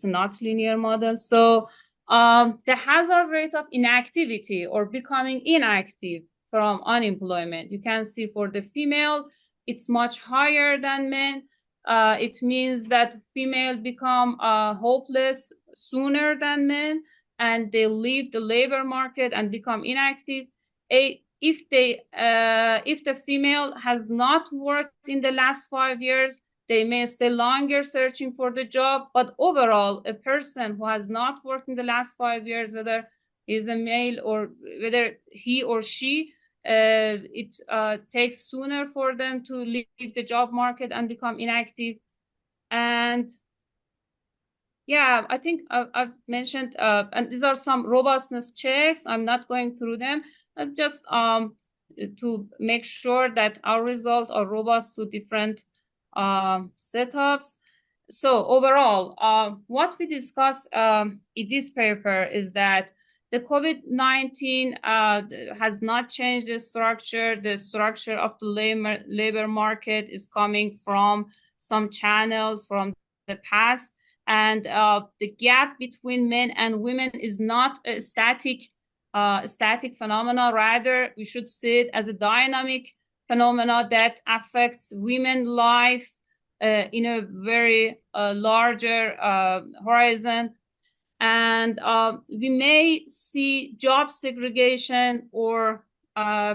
[SPEAKER 4] not linear model. So the hazard rate of inactivity or becoming inactive from unemployment, you can see for the female, it's much higher than men. It means that female become hopeless sooner than men, and they leave the labor market and become inactive. If the female has not worked in the last 5 years, they may stay longer searching for the job. But overall, a person who has not worked in the last 5 years, whether he's a male or whether he or she, it takes sooner for them to leave the job market and become inactive. And yeah, I think I've mentioned, and these are some robustness checks. I'm not going through them, just to make sure that our results are robust to different setups. So overall, what we discussed in this paper is that the COVID-19 has not changed the structure. The structure of the labor market is coming from some channels from the past. And the gap between men and women is not a static phenomena. Rather, we should see it as a dynamic phenomena that affects women's life in a very larger horizon. And we may see job segregation or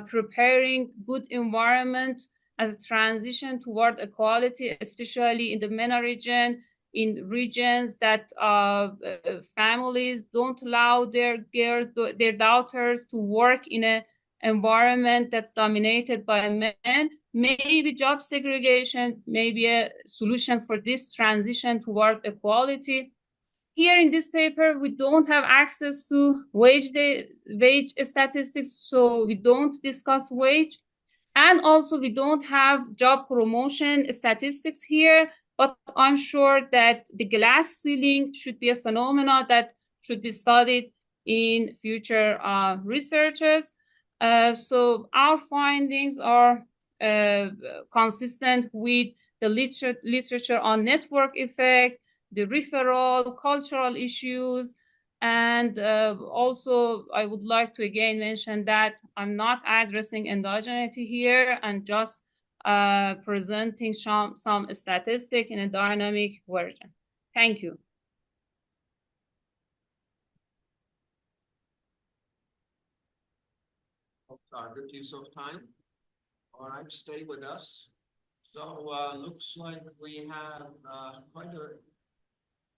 [SPEAKER 4] preparing good environment as a transition toward equality, especially in the MENA region, in regions that families don't allow their daughters to work in an environment that's dominated by men. Maybe job segregation may be a solution for this transition toward equality. Here in this paper, we don't have access to wage statistics, so we don't discuss wage. And also, we don't have job promotion statistics here, but I'm sure that the glass ceiling should be a phenomenon that should be studied in future researches. So our findings are consistent with the literature on network effect, the referral, cultural issues, and also I would like to again mention that I'm not addressing endogeneity here and just presenting some statistic in a dynamic version. Thank you.
[SPEAKER 2] Good use of time. All right, stay with us. So looks like we have quite a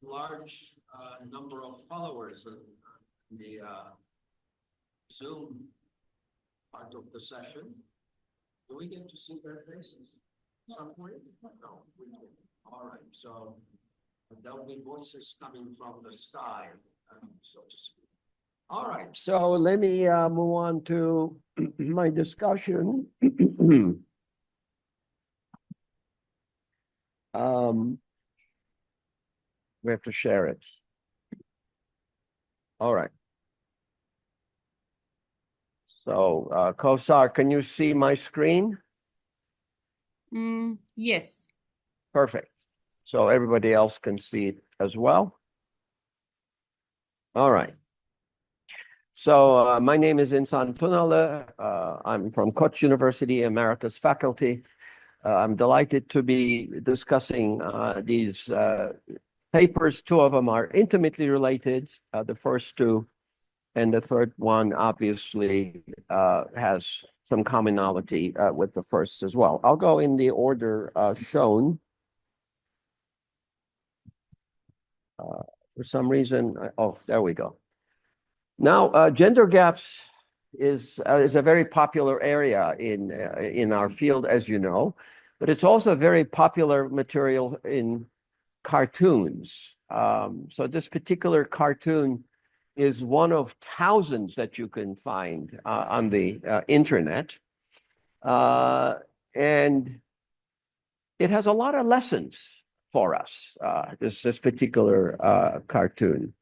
[SPEAKER 2] large number of followers in the Zoom part of the session. Do we get to see their faces? Some point? No, we don't. All right, so there'll be voices coming from the sky, so to speak. All right, so let me move on to my discussion. We have to share it. All right. So, Kowsar, can you see my screen?
[SPEAKER 4] Yes.
[SPEAKER 2] Perfect. So everybody else can see it as well. All right. So my name is Insan Tunali. I'm from Koç University Emeritus faculty. I'm delighted to be discussing these papers. Two of them are intimately related. The first two and the third one obviously has some commonality with the first as well. I'll go in the order shown. For some reason, oh, there we go. Now, gender gaps is a very popular area in our field, as you know, but it's also a very popular material in cartoons. So this particular cartoon is one of thousands that you can find on the internet. And it has a lot of lessons for us, this particular cartoon.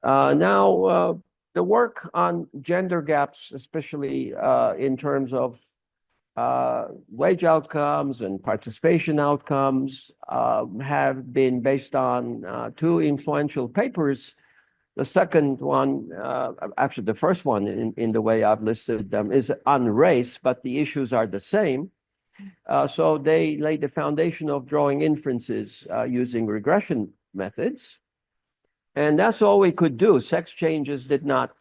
[SPEAKER 2] Now, the work on gender gaps, especially in terms of wage outcomes and participation outcomes, have been based on two influential papers. The second one, actually the first one in the way I've listed them, is on race, but the issues are the same. So they laid the foundation of drawing inferences using regression methods. And that's all we could do. Sex changes did not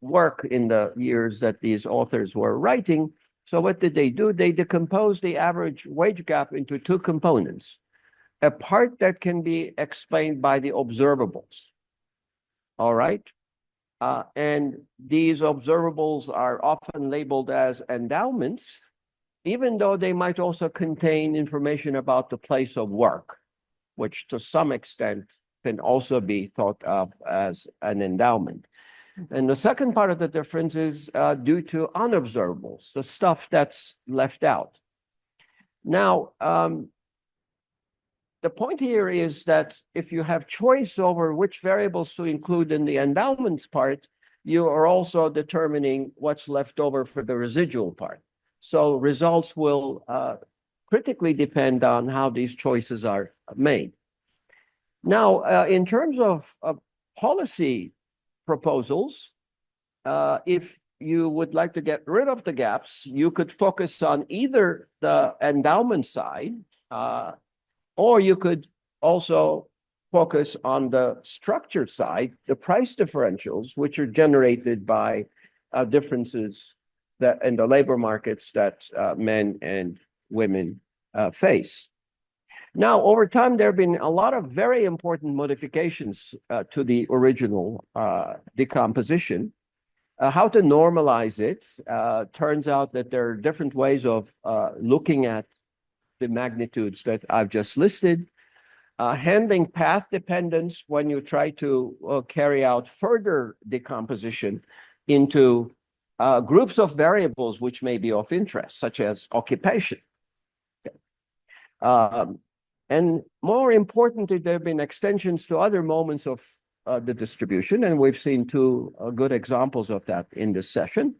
[SPEAKER 2] work in the years that these authors were writing. So what did they do? They decomposed the average wage gap into two components. A part that can be explained by the observables. All right. And these observables are often labeled as endowments, even though they might also contain information about the place of work, which to some extent can also be thought of as an endowment. And the second part of the difference is due to unobservables, the stuff that's left out. Now, the point here is that if you have choice over which variables to include in the endowments part, you are also determining what's left over for the residual part. So results will critically depend on how these choices are made. Now, in terms of policy proposals, if you would like to get rid of the gaps, you could focus on either the endowment side, or you could also focus on the structure side, the price differentials, which are generated by differences that in the labor markets that men and women face. Now, over time, there have been a lot of very important modifications to the original decomposition. How to normalize it, turns out that there are different ways of looking at the magnitudes that I've just listed. Handling path dependence when you try to carry out further decomposition into groups of variables which may be of interest, such as occupation. And more importantly, there have been extensions to other moments of the distribution, and we've seen two good examples of that in this session.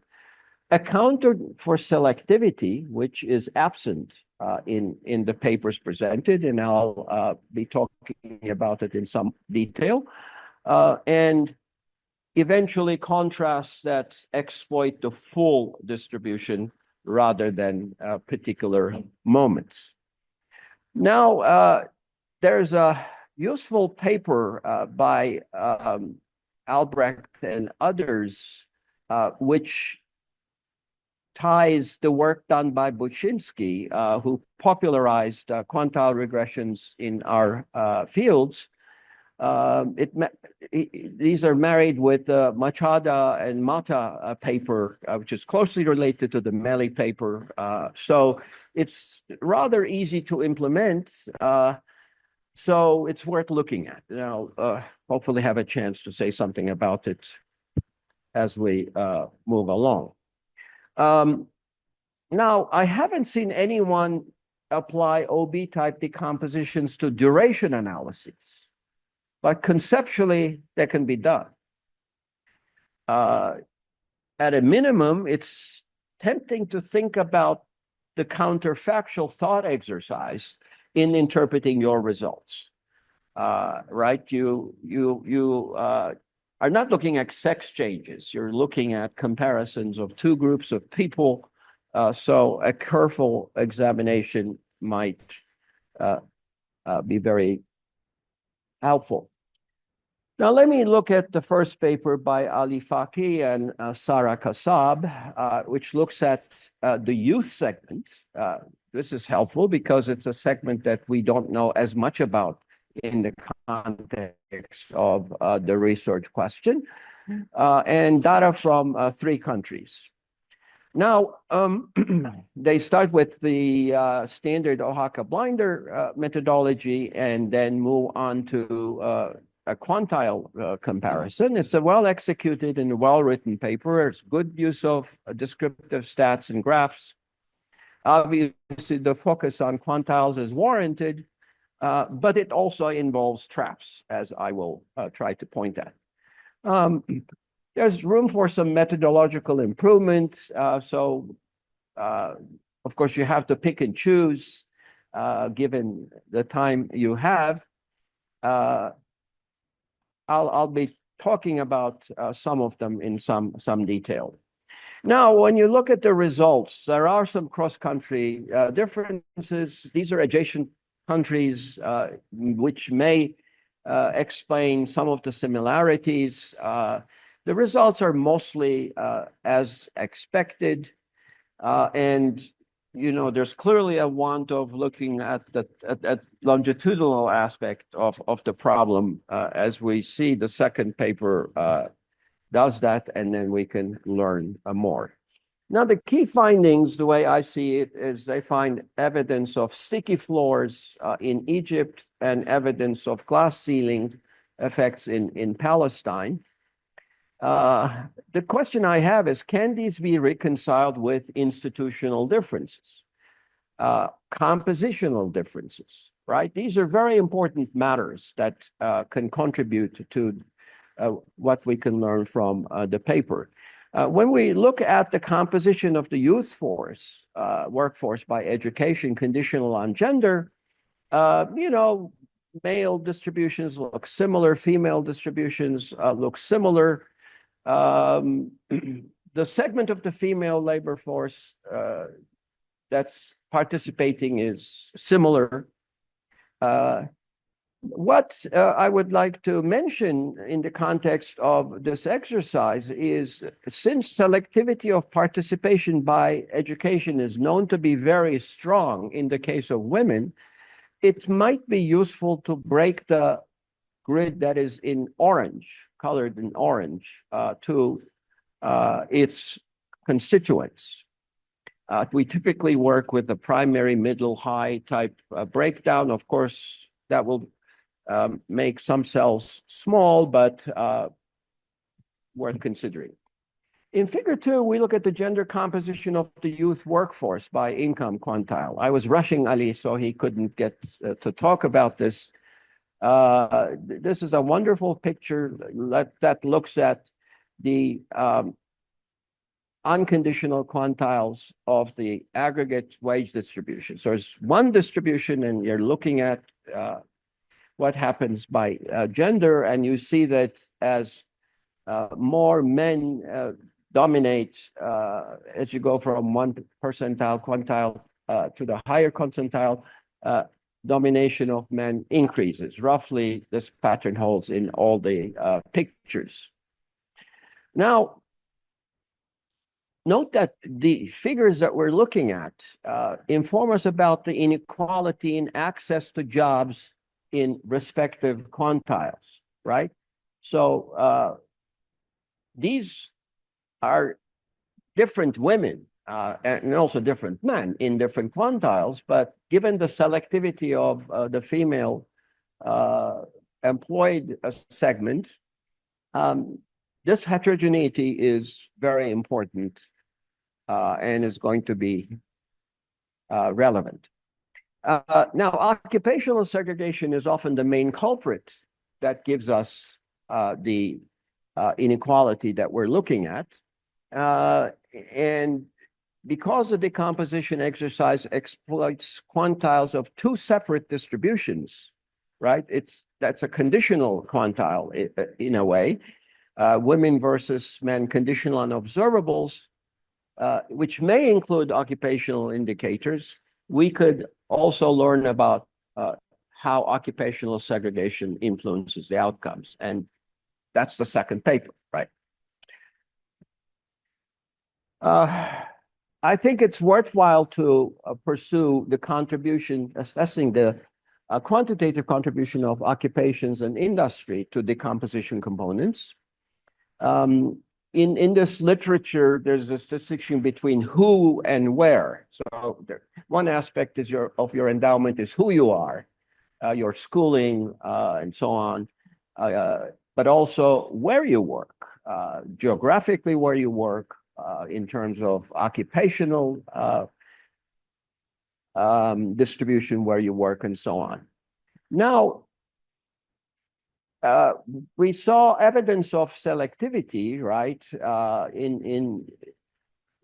[SPEAKER 2] Accounted for selectivity, which is absent in the papers presented, and I'll be talking about it in some detail, and eventually contrasts that exploit the full distribution rather than particular moments. Now, there's a useful paper by Albrecht and others, which ties the work done by Bushinsky, who popularized quantile regressions in our fields. These are married with Machada and Mata paper, which is closely related to the Meli paper. So it's rather easy to implement. So it's worth looking at. And I'll hopefully have a chance to say something about it as we move along. Now, I haven't seen anyone apply OB-type decompositions to duration analyses, but conceptually, that can be done. At a minimum, it's tempting to think about the counterfactual thought exercise in interpreting your results, right? You are not looking at sex changes. You're looking at comparisons of two groups of people. So a careful examination might be very helpful. Now, let me look at the first paper by Ali Fakih and Sara Kassab, which looks at the youth segment. This is helpful because it's a segment that we don't know as much about in the context of the research question, and data from 3 countries. Now, they start with the standard Oaxaca blinder methodology and then move on to a quantile comparison. It's a well-executed and well-written paper. It's good use of descriptive stats and graphs. Obviously, the focus on quantiles is warranted, but it also involves traps, as I will try to point at. There's room for some methodological improvement. So, of course, you have to pick and choose, given the time you have. I'll be talking about some of them in some detail. Now, when you look at the results, there are some cross-country differences. These are adjacent countries, which may explain some of the similarities. The results are mostly as expected, and there's clearly a want of looking at the longitudinal aspect of the problem, as we see the second paper does that, and then we can learn more. Now, the key findings, the way I see it, is they find evidence of sticky floors in Egypt and evidence of glass ceiling effects in Palestine. The question I have is, can these be reconciled with institutional differences, compositional differences, right? These are very important matters that can contribute to what we can learn from the paper. When we look at the composition of the youth force, workforce by education, conditional on gender, male distributions look similar, female distributions look similar. The segment of the female labor force that's participating is similar. What I would like to mention in the context of this exercise is, since selectivity of participation by education is known to be very strong in the case of women, it might be useful to break the grid that is in orange, colored in orange, to its constituents. We typically work with a primary, middle, high type breakdown. Of course, that will make some cells small, but worth considering. In figure 2, we look at the gender composition of the youth workforce by income quantile. I was rushing Ali, so he couldn't get to talk about this. This is a wonderful picture that looks at the unconditional quantiles of the aggregate wage distribution. So it's one distribution, and you're looking at what happens by gender, and you see that as more men dominate as you go from one percentile quantile to the higher quantile, domination of men increases. Roughly, this pattern holds in all the pictures. Now, note that the figures that we're looking at inform us about the inequality in access to jobs in respective quantiles, right? So these are different women and also different men in different quantiles, but given the selectivity of the female employed segment, this heterogeneity is very important and is going to be relevant. Now, occupational segregation is often the main culprit that gives us the inequality that we're looking at. And because the decomposition exercise exploits quantiles of two separate distributions, right? That's a conditional quantile in a way. Women versus men conditional on observables, which may include occupational indicators. We could also learn about how occupational segregation influences the outcomes. And that's the second paper, right? I think it's worthwhile to pursue the contribution, assessing the quantitative contribution of occupations and industry to decomposition components. In this literature, there's this distinction between who and where. So one aspect is of your endowment is who you are, your schooling, and so on, but also where you work, geographically where you work, in terms of occupational distribution where you work, and so on. Now, we saw evidence of selectivity, right, in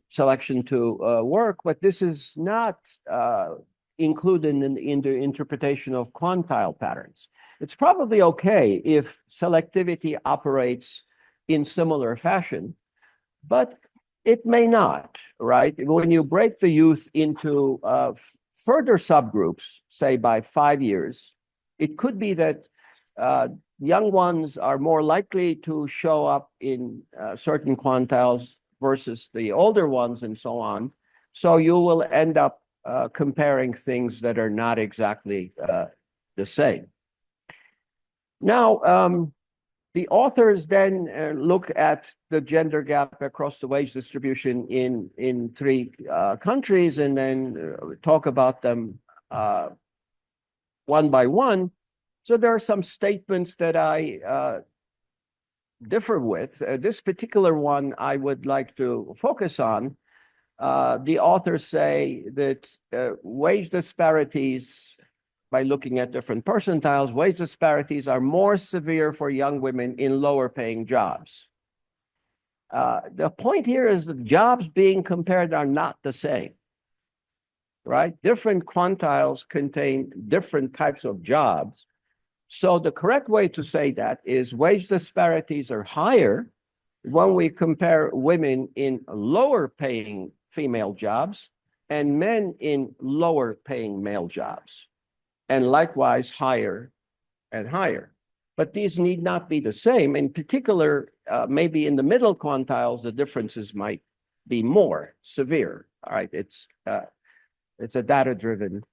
[SPEAKER 2] selection to work, but this is not included in the interpretation of quantile patterns. It's probably okay if selectivity operates in similar fashion, but it may not, right? When you break the youth into further subgroups, say by 5 years, it could be that young ones are more likely to show up in certain quantiles versus the older ones and so on. So you will end up comparing things that are not exactly the same. Now, the authors then look at the gender gap across the wage distribution in 3 countries and then talk about them one by one. So there are some statements that I differ with. This particular one I would like to focus on. The authors say that wage disparities, by looking at different percentiles, wage disparities are more severe for young women in lower paying jobs. The point here is that jobs being compared are not the same, right? Different quantiles contain different types of jobs. So the correct way to say that is wage disparities are higher when we compare women in lower paying female jobs and men in lower paying male jobs, and likewise higher and higher. But these need not be the same. In particular, maybe in the middle quantiles, the differences might be more severe. All right, it's a data-driven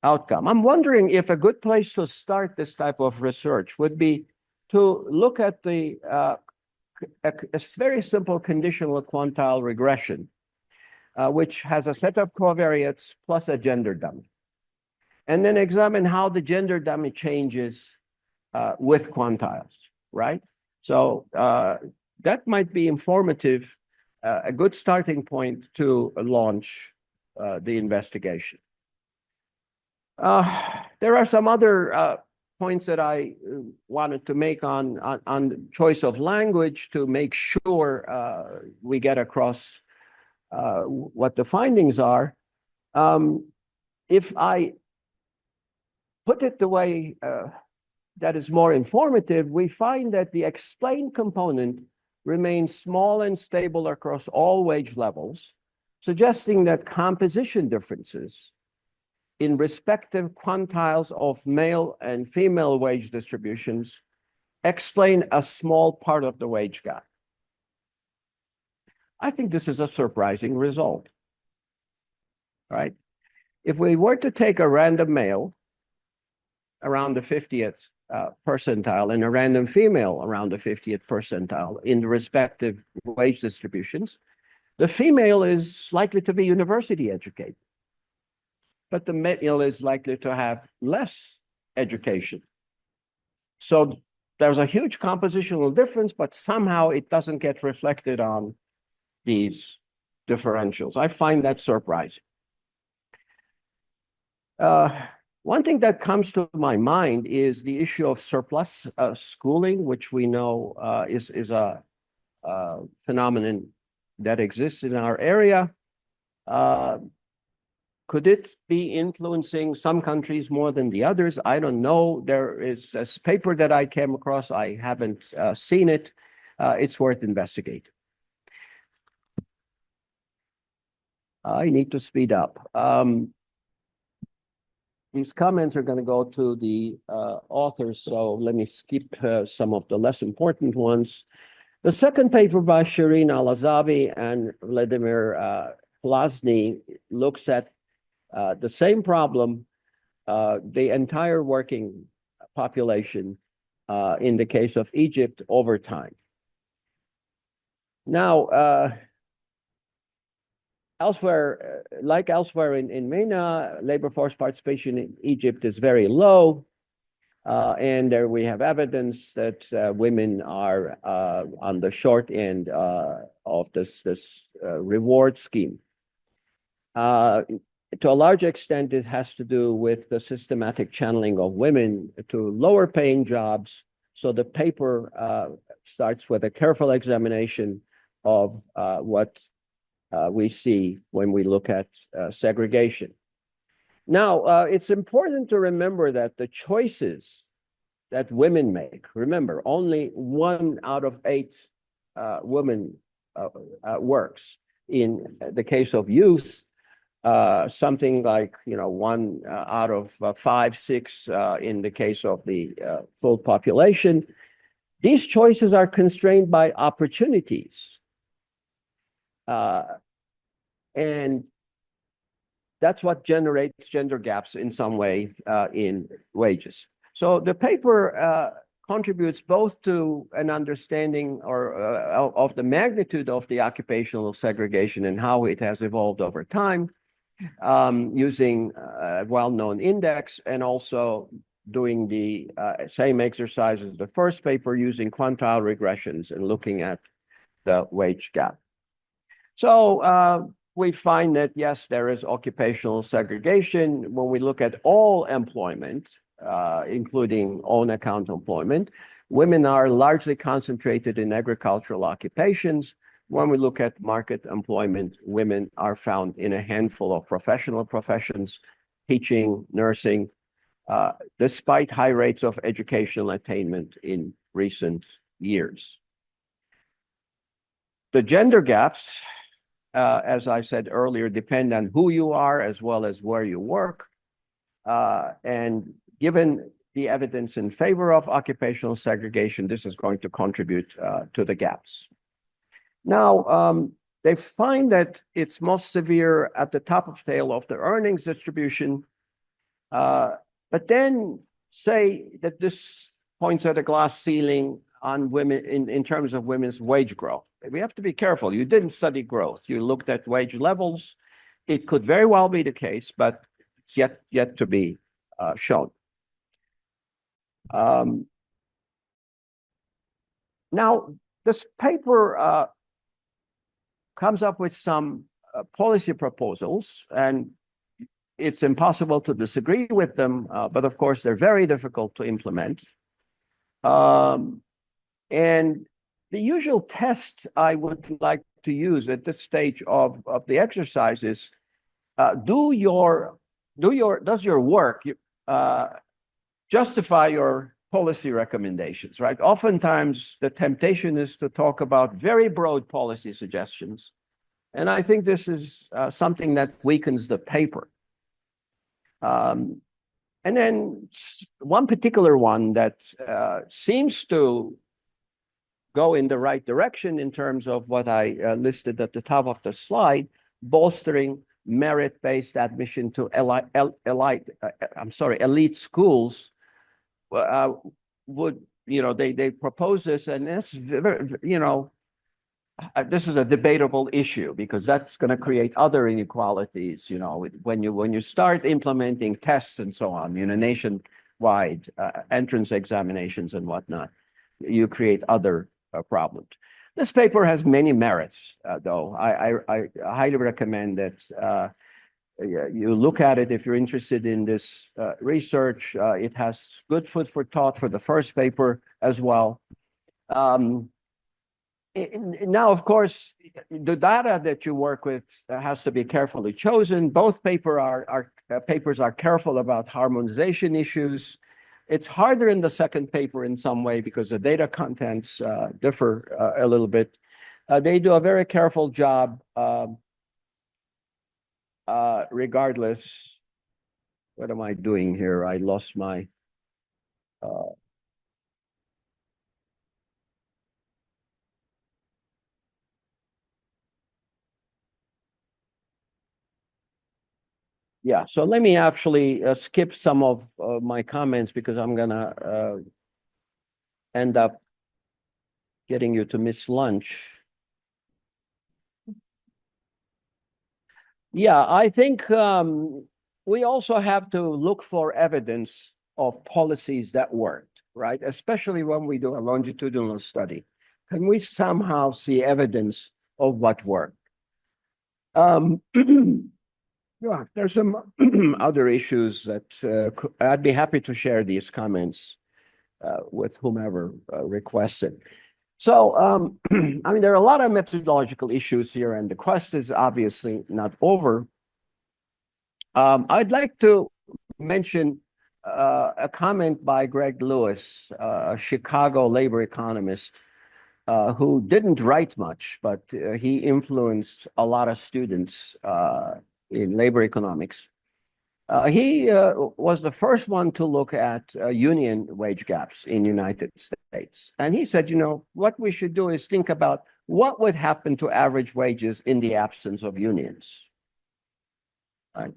[SPEAKER 2] outcome. I'm wondering if a good place to start this type of research would be to look at a very simple conditional quantile regression, which has a set of covariates plus a gender dummy, and then examine how the gender dummy changes with quantiles, right? So that might be informative, a good starting point to launch the investigation. There are some other points that I wanted to make on choice of language to make sure we get across what the findings are. If I put it the way that is more informative, we find that the explained component remains small and stable across all wage levels, suggesting that composition differences in respective quantiles of male and female wage distributions explain a small part of the wage gap. I think this is a surprising result, right? If we were to take a random male around the 50th percentile and a random female around the 50th percentile in the respective wage distributions, the female is likely to be university educated, but the male is likely to have less education. So there's a huge compositional difference, but somehow it doesn't get reflected on these differentials. I find that surprising. One thing that comes to my mind is the issue of surplus schooling, which we know is a phenomenon that exists in our area. Could it be influencing some countries more than the others? I don't know. There is this paper that I came across. I haven't seen it. It's worth investigating. I need to speed up. These comments are going to go to the authors, so let me skip some of the less important ones. The second paper by Shireen Alazzawi and Vladimir Hlasny looks at the same problem, the entire working population in the case of Egypt over time. Now, elsewhere, like elsewhere in MENA, labor force participation in Egypt is very low. And there we have evidence that women are on the short end of this reward scheme. To a large extent, it has to do with the systematic channeling of women to lower paying jobs. So the paper starts with a careful examination of what we see when we look at segregation. Now, it's important to remember that the choices that women make, remember, only 1 out of 8 women works. In the case of youth, something like 1 out of 5, 6 in the case of the full population. These choices are constrained by opportunities. And that's what generates gender gaps in some way in wages. So the paper contributes both to an understanding of the magnitude of the occupational segregation and how it has evolved over time, using a well-known index, and also doing the same exercise as the first paper, using quantile regressions and looking at the wage gap. So we find that, yes, there is occupational segregation. When we look at all employment, including own account employment, women are largely concentrated in agricultural occupations. When we look at market employment, women are found in a handful of professional professions, teaching, nursing, despite high rates of educational attainment in recent years. The gender gaps, as I said earlier, depend on who you are as well as where you work. And given the evidence in favor of occupational segregation, this is going to contribute to the gaps. Now, they find that it's most severe at the top of the tail of the earnings distribution, but then say that this points at a glass ceiling on women in terms of women's wage growth. We have to be careful. You didn't study growth. You looked at wage levels. It could very well be the case, but it's yet to be shown. Now, this paper comes up with some policy proposals, and it's impossible to disagree with them, but of course, they're very difficult to implement. And the usual test I would like to use at this stage of the exercise is, does your work justify your policy recommendations, right? Oftentimes, the temptation is to talk about very broad policy suggestions. And I think this is something that weakens the paper. And then one particular one that seems to go in the right direction in terms of what I listed at the top of the slide, bolstering merit-based admission to elite schools, would, they propose this, and it's very, this is a debatable issue because that's going to create other inequalities. When you start implementing tests and so on, nationwide entrance examinations and whatnot, you create other problems. This paper has many merits, though. I highly recommend that you look at it if you're interested in this research. It has good food for thought for the first paper as well. Now, of course, the data that you work with has to be carefully chosen. Both papers are careful about harmonization issues. It's harder in the second paper in some way because the data contents differ a little bit. They do a very careful job regardless. What am I doing here? I lost my... Yeah, so let me actually skip some of my comments because I'm gonna end up getting you to miss lunch. Yeah, I think we also have to look for evidence of policies that worked, right? Especially when we do a longitudinal study. Can we somehow see evidence of what worked? Yeah, there's some other issues that I'd be happy to share these comments with whomever requests it. So, I mean, there are a lot of methodological issues here, and the quest is obviously not over. I'd like to mention a comment by Greg Lewis, a Chicago labor economist, who didn't write much, but he influenced a lot of students in labor economics. He was the first one to look at union wage gaps in the United States. And he said, what we should do is think about what would happen to average wages in the absence of unions. Right?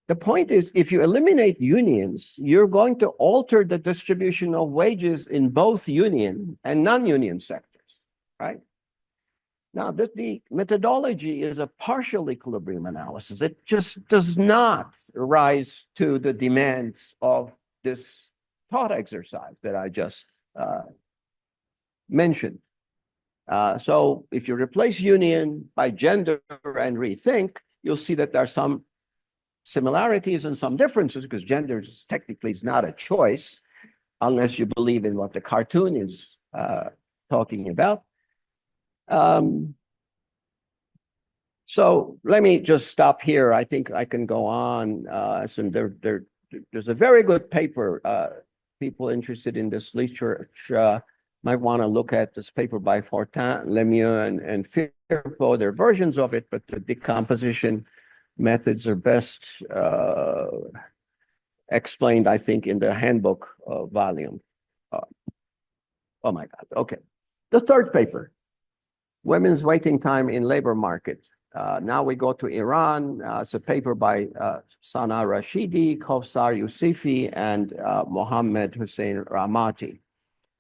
[SPEAKER 2] The point is, if you eliminate unions, you're going to alter the distribution of wages in both union and non-union sectors, right? Now, the methodology is a partial equilibrium analysis. It just does not rise to the demands of this thought exercise that I just mentioned. So if you replace union by gender and rethink, you'll see that there are some similarities and some differences because gender technically is not a choice unless you believe in what the cartoon is talking about. So let me just stop here. I think I can go on. So there's a very good paper. People interested in this research might want to look at this paper by Fortin, Lemieux, and Firpo. There are versions of it, but the decomposition methods are best explained, I think, in the handbook volume. Oh my God. Okay. The third paper, Women's Waiting Time in Labor Market. Now we go to Iran. It's a paper by Sana Rashidi, Kowsar Yousefi, and Mohammad Hossein Rahmati.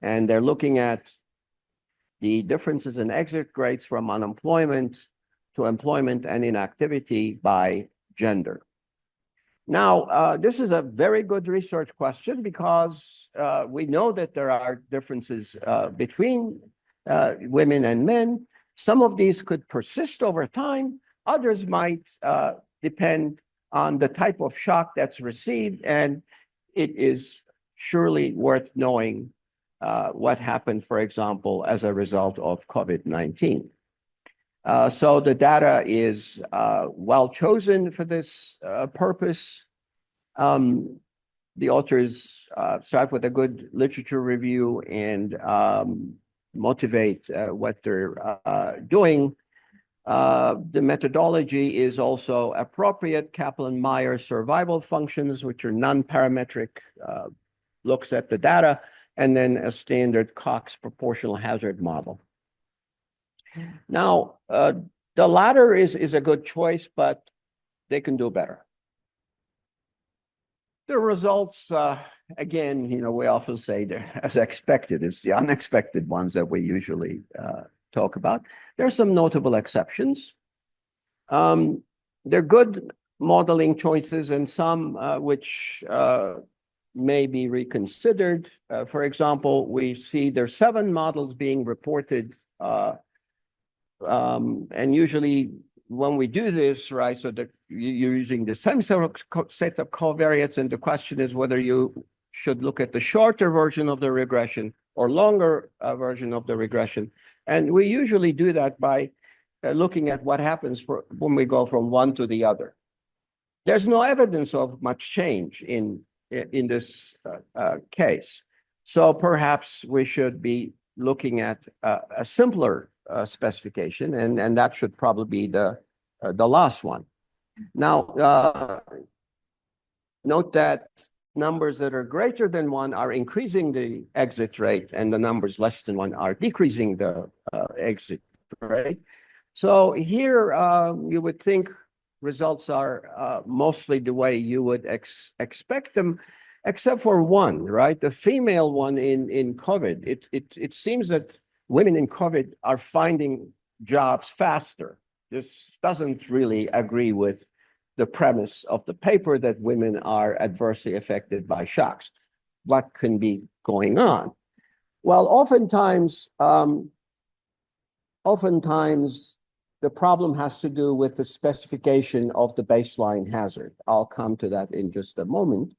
[SPEAKER 2] And they're looking at the differences in exit rates from unemployment to employment and inactivity by gender. Now, this is a very good research question because we know that there are differences between women and men. Some of these could persist over time, Others might depend on the type of shock that's received, and it is surely worth knowing what happened, for example, as a result of COVID-19. So the data is well chosen for this purpose. The authors start with a good literature review and motivate what they're doing. The methodology is also appropriate. Kaplan-Meier survival functions, which are non-parametric, looks at the data, and then a standard Cox proportional hazard model. Now, the latter is a good choice, but they can do better. The results, again, we often say they're as expected. It's the unexpected ones that we usually talk about. There are some notable exceptions. They're good modeling choices and some which may be reconsidered. For example, we see there's 7 models being reported, and usually when we do this, right, so that you're using the same set of covariates, and the question is whether you should look at the shorter version of the regression or longer version of the regression. And we usually do that by looking at what happens when we go from one to the other. There's no evidence of much change in this case. So perhaps we should be looking at a simpler specification, and that should probably be the last one. Now, note that numbers that are greater than 1 are increasing the exit rate, and the numbers less than 1 are decreasing the exit rate. So here you would think results are mostly the way you would expect them, except for one, right? The female one in COVID. It seems that women in COVID are finding jobs faster. This doesn't really agree with the premise of the paper that women are adversely affected by shocks. What can be going on? Well, oftentimes the problem has to do with the specification of the baseline hazard. I'll come to that in just a moment.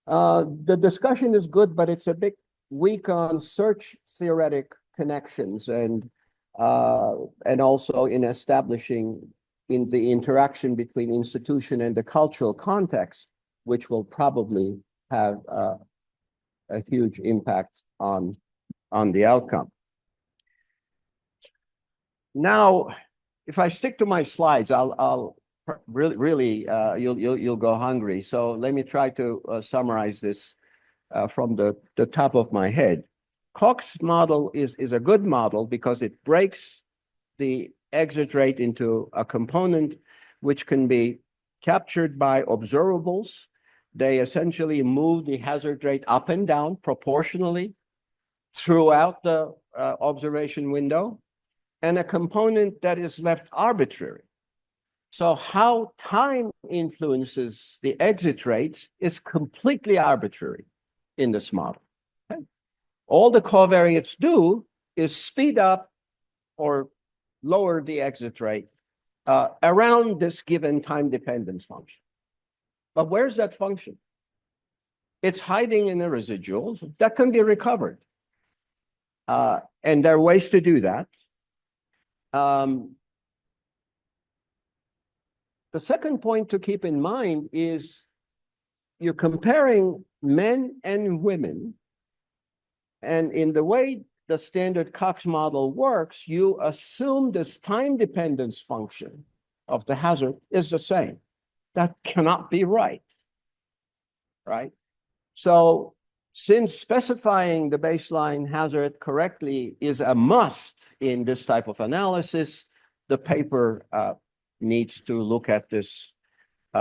[SPEAKER 2] The discussion is good, but it's a bit weak on search theoretic connections and also in establishing in the interaction between institution and the cultural context, which will probably have a huge impact on the outcome. Now, if I stick to my slides, I'll really you'll go hungry. So let me try to summarize this from the top of my head. Cox model is a good model because it breaks the exit rate into a component which can be captured by observables. They essentially move the hazard rate up and down proportionally throughout the observation window, and a component that is left arbitrary. So how time influences the exit rates is completely arbitrary in this model. Okay? All the covariates do is speed up or lower the exit rate around this given time dependence function. But where's that function? It's hiding in the residuals that can be recovered. And there are ways to do that. The second point to keep in mind is you're comparing men and women, and in the way the standard Cox model works, you assume this time dependence function of the hazard is the same. That cannot be right, right? So since specifying the baseline hazard correctly is a must in this type of analysis, the paper needs to look at this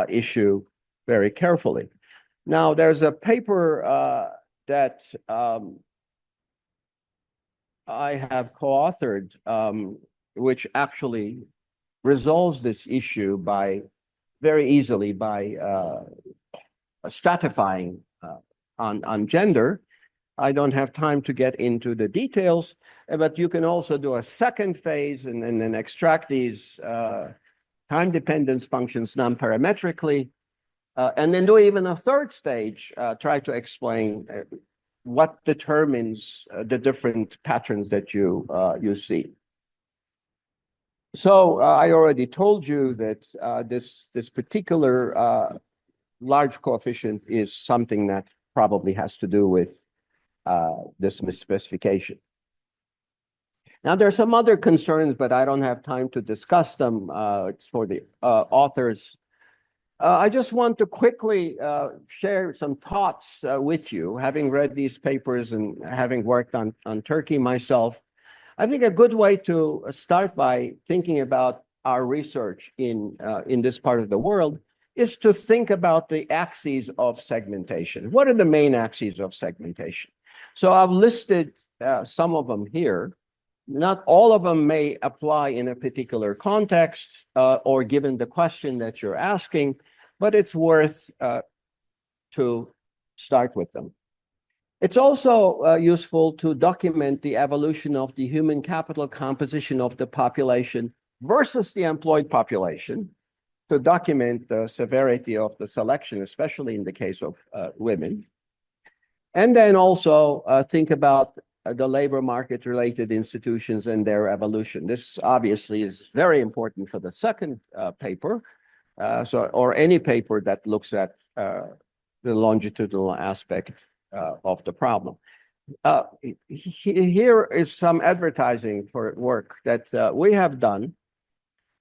[SPEAKER 2] issue very carefully. Now, there's a paper that I have co-authored, which actually resolves this issue very easily by stratifying on gender. I don't have time to get into the details, but you can also do a second phase and then extract these time dependence functions non-parametrically, and then do even a third stage, try to explain what determines the different patterns that you see. So I already told you that this particular large coefficient is something that probably has to do with this misspecification. Now, there are some other concerns, but I don't have time to discuss them. It's for the authors. I just want to quickly share some thoughts with you, having read these papers and having worked on Turkey myself. I think a good way to start by thinking about our research in this part of the world is to think about the axes of segmentation. What are the main axes of segmentation? So I've listed some of them here. Not all of them may apply in a particular context or given the question that you're asking, but it's worth to start with them. It's also useful to document the evolution of the human capital composition of the population versus the employed population, to document the severity of the selection, especially in the case of women. And then also think about the labor market related institutions and their evolution. This obviously is very important for the second paper, or any paper that looks at the longitudinal aspect of the problem. Here is some advertising for work that we have done.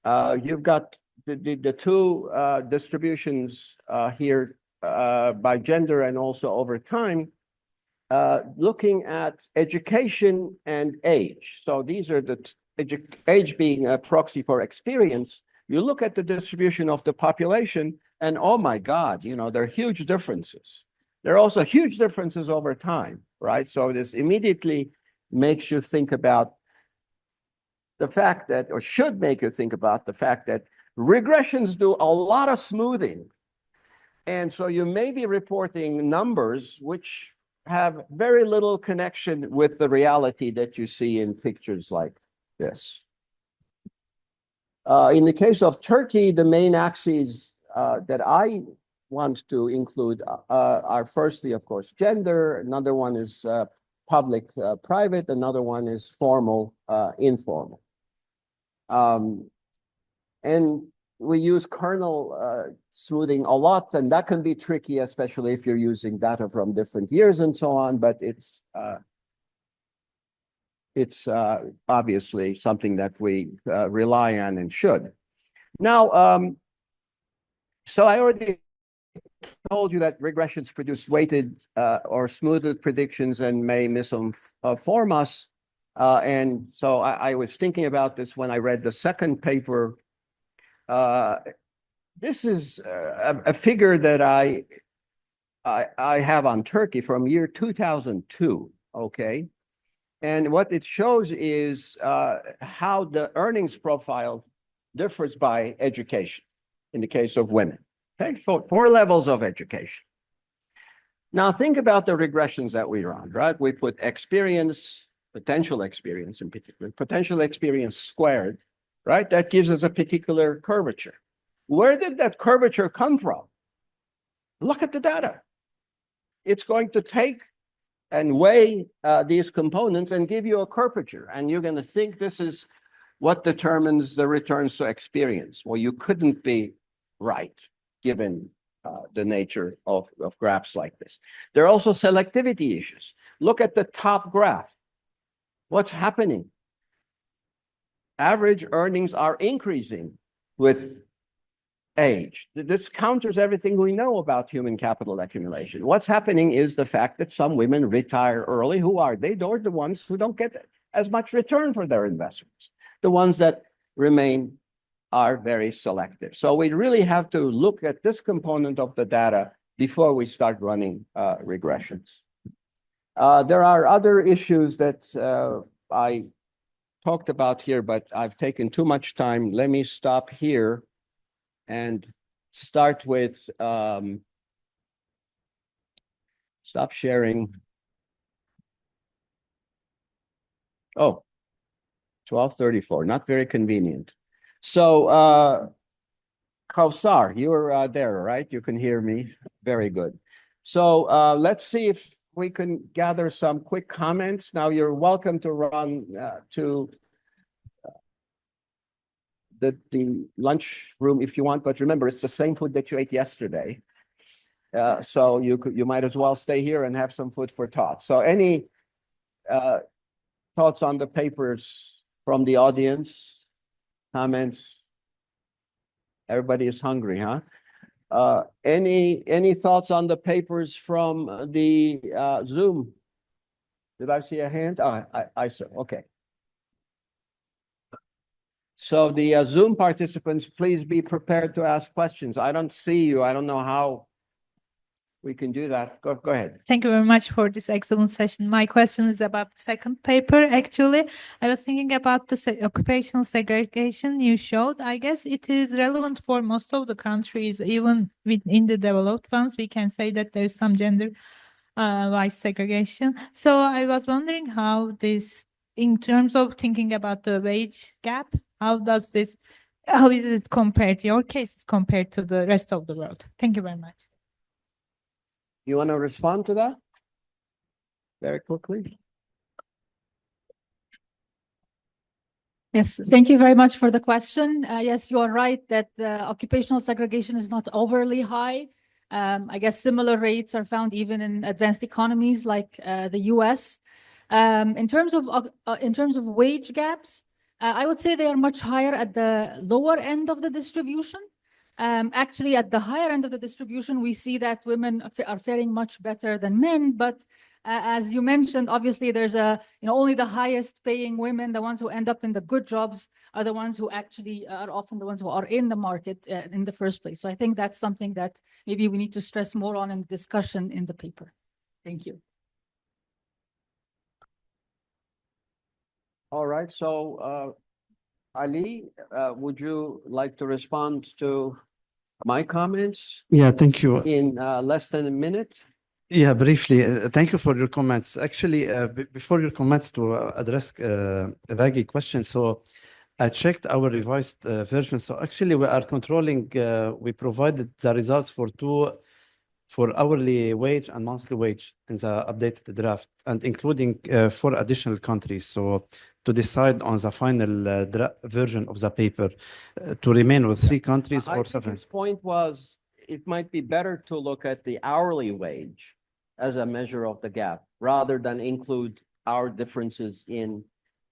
[SPEAKER 2] You've got the two distributions here by gender and also over time, looking at education and age. So these are the age being a proxy for experience. You look at the distribution of the population and oh my God, you know, there are huge differences. There are also huge differences over time, right? So this immediately makes you think about the fact that, or should make you think about the fact that regressions do a lot of smoothing. And so you may be reporting numbers which have very little connection with the reality that you see in pictures like this. In the case of Turkey, the main axes that I want to include are firstly, of course, gender. Another one is public, private. Another one is formal, informal. And we use kernel smoothing a lot, and that can be tricky, especially if you're using data from different years and so on, but it's obviously something that we rely on and should. Now, so I already told you that regressions produce weighted or smoothed predictions and may misinform us. And so I was thinking about this when I read the second paper. This is a figure that I have on Turkey from year 2002, okay? And what it shows is how the earnings profile differs by education in the case of women, okay? Four levels of education. Now think about the regressions that we run, right? We put experience, potential experience in particular, potential experience squared, right? That gives us a particular curvature. Where did that curvature come from? Look at the data. It's going to take and weigh these components and give you a curvature. And you're going to think this is what determines the returns to experience. Well, you couldn't be right given the nature of graphs like this. There are also selectivity issues. Look at the top graph. What's happening? Average earnings are increasing with age. This counters everything we know about human capital accumulation. What's happening is the fact that some women retire early. Who are they? They're the ones who don't get as much return for their investments. The ones that remain are very selective. So we really have to look at this component of the data before we start running regressions. There are other issues that I talked about here, but I've taken too much time. Let me stop here and start with, stop sharing. Oh, 12:34, not very convenient. So Kowsar, you're there, right? You can hear me. Very good. So let's see if we can gather some quick comments. Now you're welcome to run to the lunch room if you want, but remember, it's the same food that you ate yesterday. So you might as well stay here and have some food for thought. So any thoughts on the papers from the audience? Comments? Everybody is hungry, huh? Any thoughts on the papers from the Zoom? Did I see a hand? I saw. Okay. So the Zoom participants, please be prepared to ask questions. I don't see you. I don't know how we can do that. Go ahead.
[SPEAKER 5] Thank you very much for this excellent session. My question is about the second paper. Actually, I was thinking about the occupational segregation you showed. I guess it is relevant for most of the countries, even within the developed ones. We can say that there is some gender wise segregation. So I was wondering how this, in terms of thinking about the wage gap, how is it compared, your case is compared to the rest of the world? Thank you very much.
[SPEAKER 2] You want to respond to that very quickly?
[SPEAKER 1] Yes, thank you very much for the question. Yes, you are right that the occupational segregation is not overly high. I guess similar rates are found even in advanced economies like the US. In terms of wage gaps, I would say they are much higher at the lower end of the distribution. Actually, at the higher end of the distribution, we see that women are faring much better than men. But as you mentioned, obviously, there's only the highest paying women, the ones who end up in the good jobs, are the ones who actually are often the ones who are in the market in the first place. So I think that's something that maybe we need to stress more on in discussion in the paper. Thank you.
[SPEAKER 2] All right. So, Ali, would you like to respond to my comments?
[SPEAKER 3] Yeah, thank you.
[SPEAKER 2] In less than a minute?
[SPEAKER 3] Yeah, briefly. Thank you for your comments. Actually, before your comments to address Raghi question, so I checked our revised version. So actually, we are controlling, we provided the results for hourly wage and monthly wage in the updated draft, and including 4 additional countries. So to decide on the final version of the paper, to remain with 3 countries or 7.
[SPEAKER 2] His point was it might be better to look at the hourly wage as a measure of the gap rather than include our differences in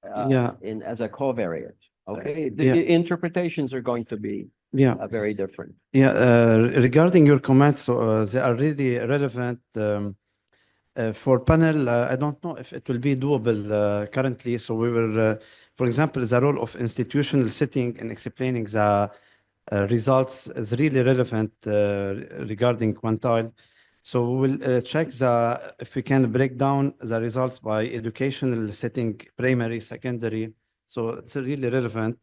[SPEAKER 2] as a covariate. Okay, the interpretations are going to be very different.
[SPEAKER 3] Regarding your comments, so they are really relevant. For panel, I don't know if it will be doable currently. So we will, for example, the role of institutional setting and explaining the results is really relevant regarding quantile. So we will check if we can break down the results by educational setting, primary, secondary. So it's really relevant.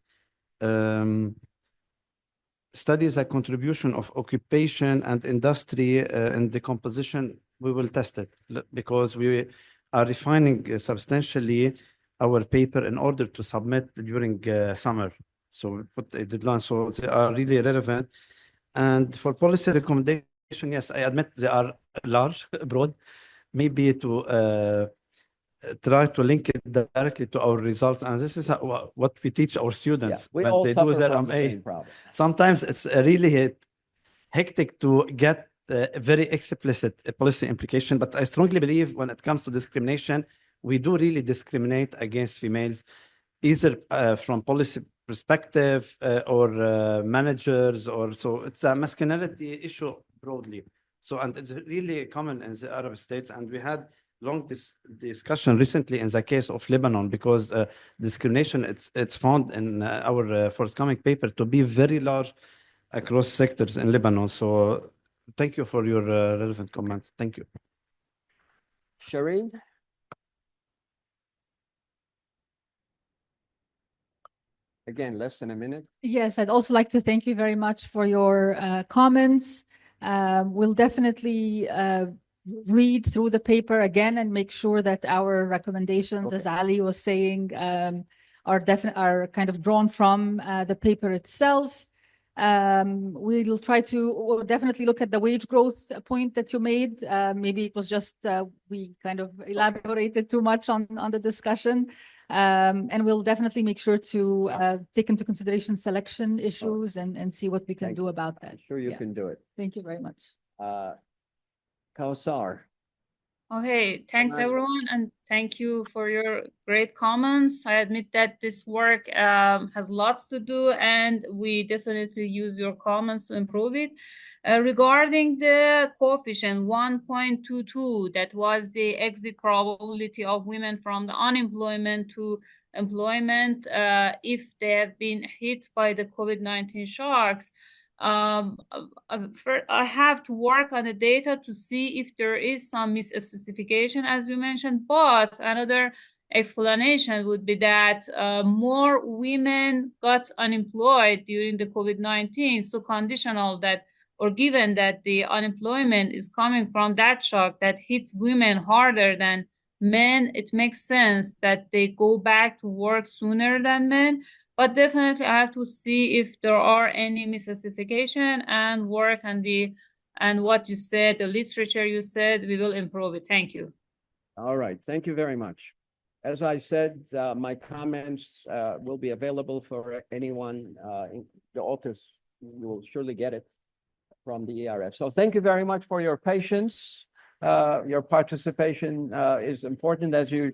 [SPEAKER 3] Studies the contribution of occupation and industry in the composition. We will test it because we are refining substantially our paper in order to submit during summer. So we put a deadline. So they are really relevant. And for policy recommendation, yes, I admit they are large, broad, maybe to try to link it directly to our results. And this is what we teach our students
[SPEAKER 2] when
[SPEAKER 3] they do their MA. Sometimes it's really hectic to get a very explicit policy implication, but I strongly believe when it comes to discrimination, we do really discriminate against females, either from policy perspective or managers, or so it's a masculinity issue broadly. So, and it's really common in the Arab states, and we had long discussion recently in the case of Lebanon, because discrimination, it's found in our forthcoming paper to be very large across sectors in Lebanon. So thank you for your relevant comments. Thank you.
[SPEAKER 2] Shireen? Again, less than a minute.
[SPEAKER 1] Yes, I'd also like to thank you very much for your comments. We'll definitely read through the paper again and make sure that our recommendations, as Ali was saying, are kind of drawn from the paper itself. We'll try to we'll definitely look at the wage growth point that you made. Maybe it was just we kind of elaborated too much on the discussion. And we'll definitely make sure to take into consideration selection issues and see what we can do about that.
[SPEAKER 2] I'm sure you can do it.
[SPEAKER 1] Thank you very much.
[SPEAKER 2] Kowsar.
[SPEAKER 4] Okay, thanks everyone, and thank you for your great comments. I admit that this work has lots to do, and we definitely use your comments to improve it. Regarding the coefficient 1.22, that was the exit probability of women from the unemployment to employment if they have been hit by the COVID-19 shocks. I have to work on the data to see if there is some misspecification, as you mentioned, but another explanation would be that more women got unemployed during the COVID-19, so conditional that, or given that the unemployment is coming from that shock that hits women harder than men, it makes sense that they go back to work sooner than men. But definitely I have to see if there are any misclassification and work on and what you said, the literature you said, we will improve it. Thank you.
[SPEAKER 2] All right, thank you very much. As I said, my comments will be available for anyone, the authors, you will surely get it from the ERF. So thank you very much for your patience. Your participation is important as you